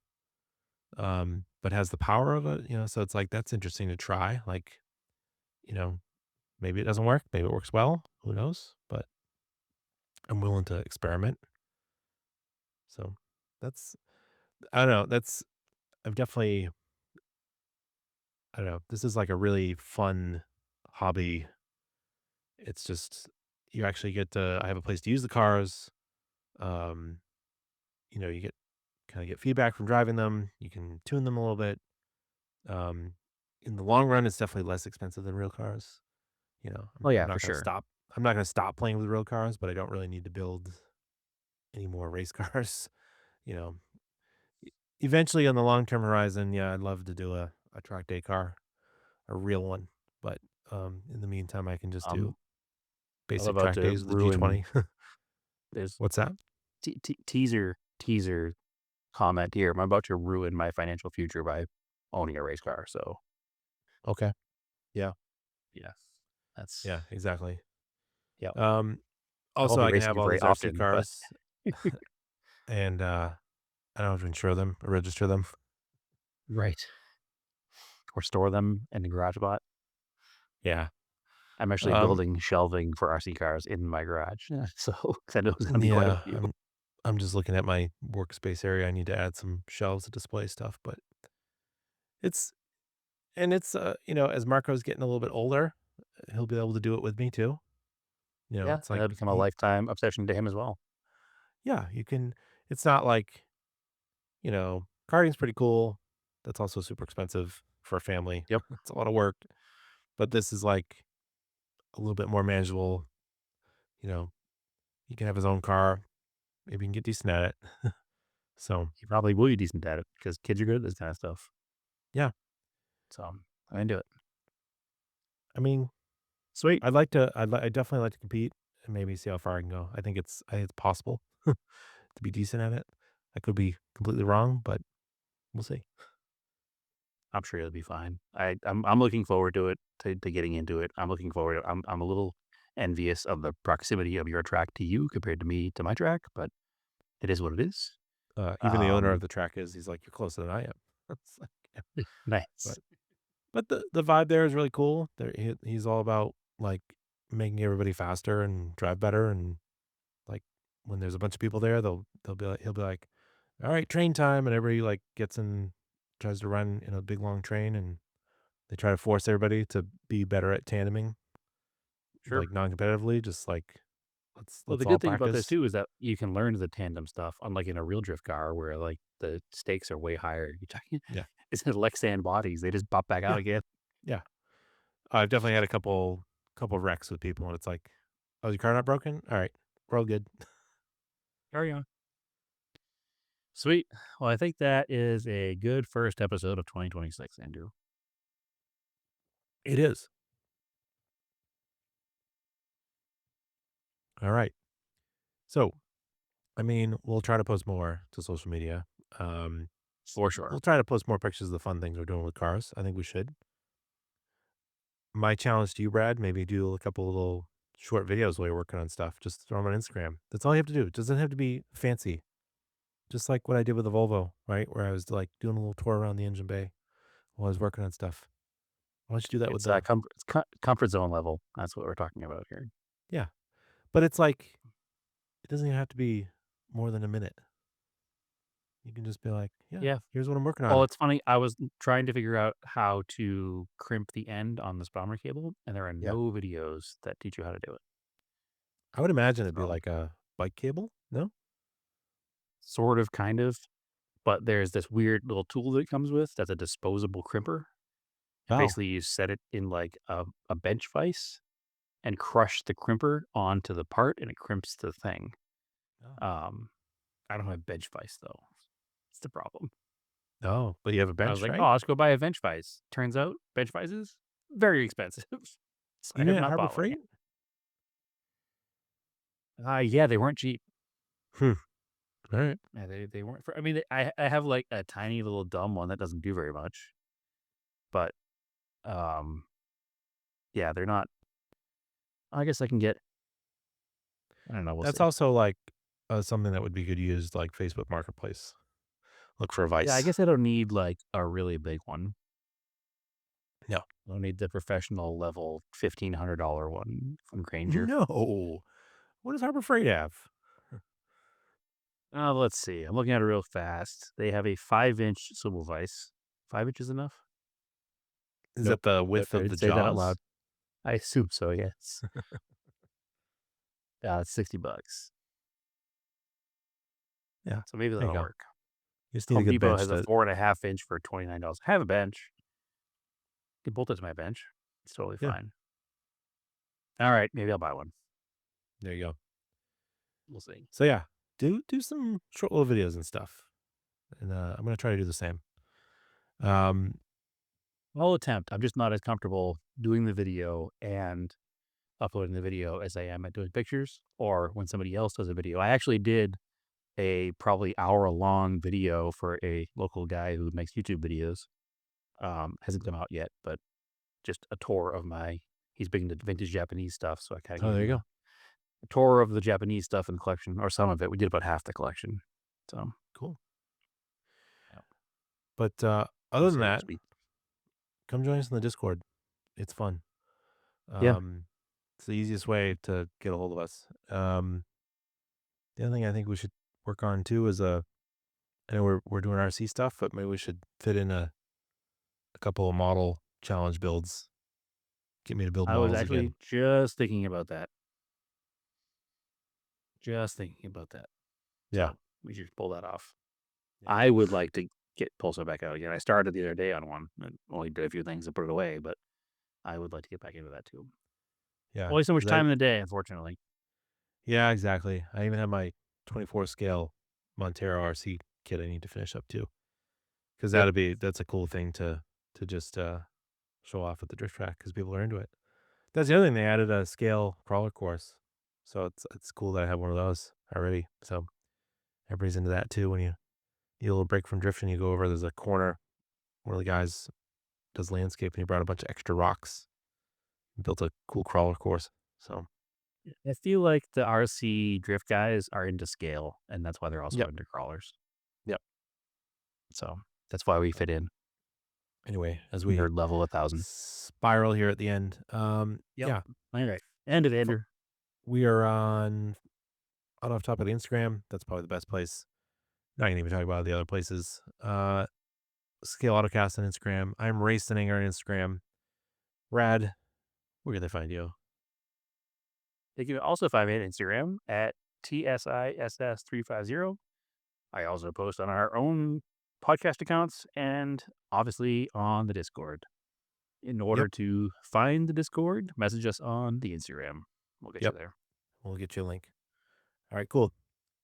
but has the power of it. So it's like that's interesting to try. Like, you know, maybe it doesn't work, maybe it works well. Who knows? But I'm willing to experiment. So that's I don't know. I've definitely I don't know. This is like a really fun hobby. It's just you actually get to I have a place to use the cars. Um, you get kind of get feedback from driving them. You can tune them a little bit. Um, in the long run, it's definitely less expensive than real cars. Oh, I'm yeah, for not going to sure. stop. I'm not going to stop playing with real cars, but I don't really need to build any more race cars. You know, eventually on the long term horizon, yeah, I'd love to do a track day car, a real one. But in the meantime, I can just do I'm basic about track to days with the ruin G20. this What's that? teaser comment here. I'm about to ruin my financial future by owning a race car. So, Okay. Yeah. yes, that's, Yeah. Exactly. yeah. I Also, won't be I can racing have it all very these RC often, but cars, and I don't have to insure them or register them. right. Or store them in the garage bot. Yeah. I'm actually Um. building shelving for RC cars in my garage. Yeah. So, 'cause I know there's going to be quite a Yeah. few. I'm just looking at my workspace area. I need to add some shelves to display stuff, but it's as Marco's getting a little bit older, he'll be able to do it with me too. Yeah. It's And like that'll become a lifetime obsession to him as well. yeah, you can. It's not like karting's pretty cool. That's also super expensive for a family. Yep. It's a lot of work, but this is like a little bit more manageable. You know, he can have his own car. Maybe he can get decent at it. So He probably will be decent at it because kids are good at this kind of stuff. yeah, So, I'm into it. I mean, Sweet. I definitely like to compete and maybe see how far I can go. I think it's possible to be decent at it. I could be completely wrong, but we'll see. I'm sure it'll be fine. I'm looking forward to it, to getting into it. I'm looking forward. I'm a little envious of the proximity of your track to you compared to me to my track, but it is what it is. Even the owner of Um, the track he's like, you're closer than I am. It's like, yeah. nice. But the vibe there is really cool. He's all about like making everybody faster and drive better, and like when there's a bunch of people there, he'll be like, all right, train time, and everybody like gets in, tries to run in a big long train, and they try to force everybody to be better at tandeming, Sure. like non-competitively, just like Well, let's the all good thing about this practice. too is that you can learn the tandem stuff, unlike in a real drift car where like the stakes are way higher. You're talking, Yeah, it's in Lexan bodies. They just pop back out yeah, again. yeah. I've definitely had a couple wrecks with people, and it's like, oh, your car not broken? All right, we're all good. Carry on. Sweet. Well, I think that is a good first episode of 2026, Andrew. It is. All right. So, I mean, we'll try to post more to social media. Um, For sure. we'll try to post more pictures of the fun things we're doing with cars. I think we should. My challenge to you, Brad, maybe do a couple little short videos while you're working on stuff. Just throw them on Instagram. That's all you have to do. It doesn't have to be fancy. Just like what I did with the Volvo, right? Where I was like doing a little tour around the engine bay while I was working on stuff. Why don't you do that with It's the, comfort zone level. That's what we're talking about here. yeah. But it's like, it doesn't even have to be more than a minute. You can just be like, yeah, Yeah. here's what I'm working Well, on. it's funny. I was trying to figure out how to crimp the end on this bomber cable, and there are Yeah. no videos that teach you how to do it. I would imagine it'd be So, like a bike cable. No? sort of, kind of, but there's this weird little tool that it comes with that's a disposable crimper. And Oh, basically, you set it in like a bench vise and crush the crimper onto the part, and it crimps the thing. oh, I don't have bench vise though. It's the problem. Oh, but you have a I bench, was like, right? oh, let's go buy a bench vise. Turns out bench vises very expensive. So I Even have at not Harbor bought one Freight? yet. Yeah, they weren't cheap. All right. Yeah, they weren't. I mean, I have like a tiny little dumb one that doesn't do very much, but yeah, they're not. I guess I can get. I don't know. We'll That's see. also like something that would be good used like Facebook Marketplace. Look for a vice. Yeah, I guess I don't need like a really big one. No. I don't need the professional level $1,500 one from Granger. No. What does Harbor Freight have? Let's see. I'm looking at it real fast. They have a 5-inch swivel vise. 5 inches enough? Is Nope. that the width I of the didn't say that out jaws? loud. I assume so. Yes. It's $60. Yeah, So maybe there you that'll go. work. You just need a Home good Depot bench. has a 4.5 inch for $29. I have a bench. Can bolt it to my bench. It's totally Yeah. fine. All right, maybe I'll buy one. There you go. We'll see. So yeah, do some short little videos and stuff, and I'm gonna try to do the same. I'll attempt. I'm just not as comfortable doing the video and uploading the video as I am at doing pictures or when somebody else does a video. I actually did a probably hour-long video for a local guy who makes YouTube videos. Hasn't come out yet, but just a tour of he's big into vintage Japanese stuff, so I kind of Oh, there you go. a tour of the Japanese stuff in the collection, or some of it. We did about half the collection. So Cool. Yeah. But we'll other see than that, next week. come join us in the Discord. It's fun. Yeah. It's the easiest way to get a hold of us. The other thing I think we should work on too is I know we're doing RC stuff, but maybe we should fit in a couple of model challenge builds. Get me to build I was models actually again. just thinking about that. Just thinking about that. Yeah. So we should pull that off. Yeah. I would like to get Pulsar back out again. I started the other day on one and only did a few things and put it away, but I would like to get back into that too. Yeah. Only so much 'cause time in the day, unfortunately. Yeah, exactly. I even have my 24 scale Montero RC kit I need to finish up too. Because that's a cool thing to just show off at the drift track because people are into it. That's the other thing. They added a scale crawler course. So it's cool that I have one of those already. So everybody's into that too. When you need a little break from drifting, you go over, there's a corner. One of the guys does landscape and he brought a bunch of extra rocks and built a cool crawler course. So I feel like the RC drift guys are into scale, and that's why they're also Yep. into crawlers. Yep. So that's why we fit in. anyway, as we Nerd level 1,000. spiral here at the end. Yeah, All right. End it, Andrew. we are on Off Topic Instagram. That's probably the best place. Not gonna even talk about the other places. Scale Autocast on Instagram. I'm Racing on Instagram. Rad, where can they find you? They can also find me on Instagram at TSISS350. I also post on our own podcast accounts and obviously on the Discord. In order to find the Discord, message us on the Instagram. We'll get Yep. you there. We'll get you a link. All right, cool.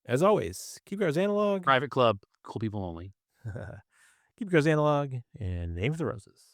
As always, keep yours analog. Private club, cool people only. Keep yours analog and aim for the roses.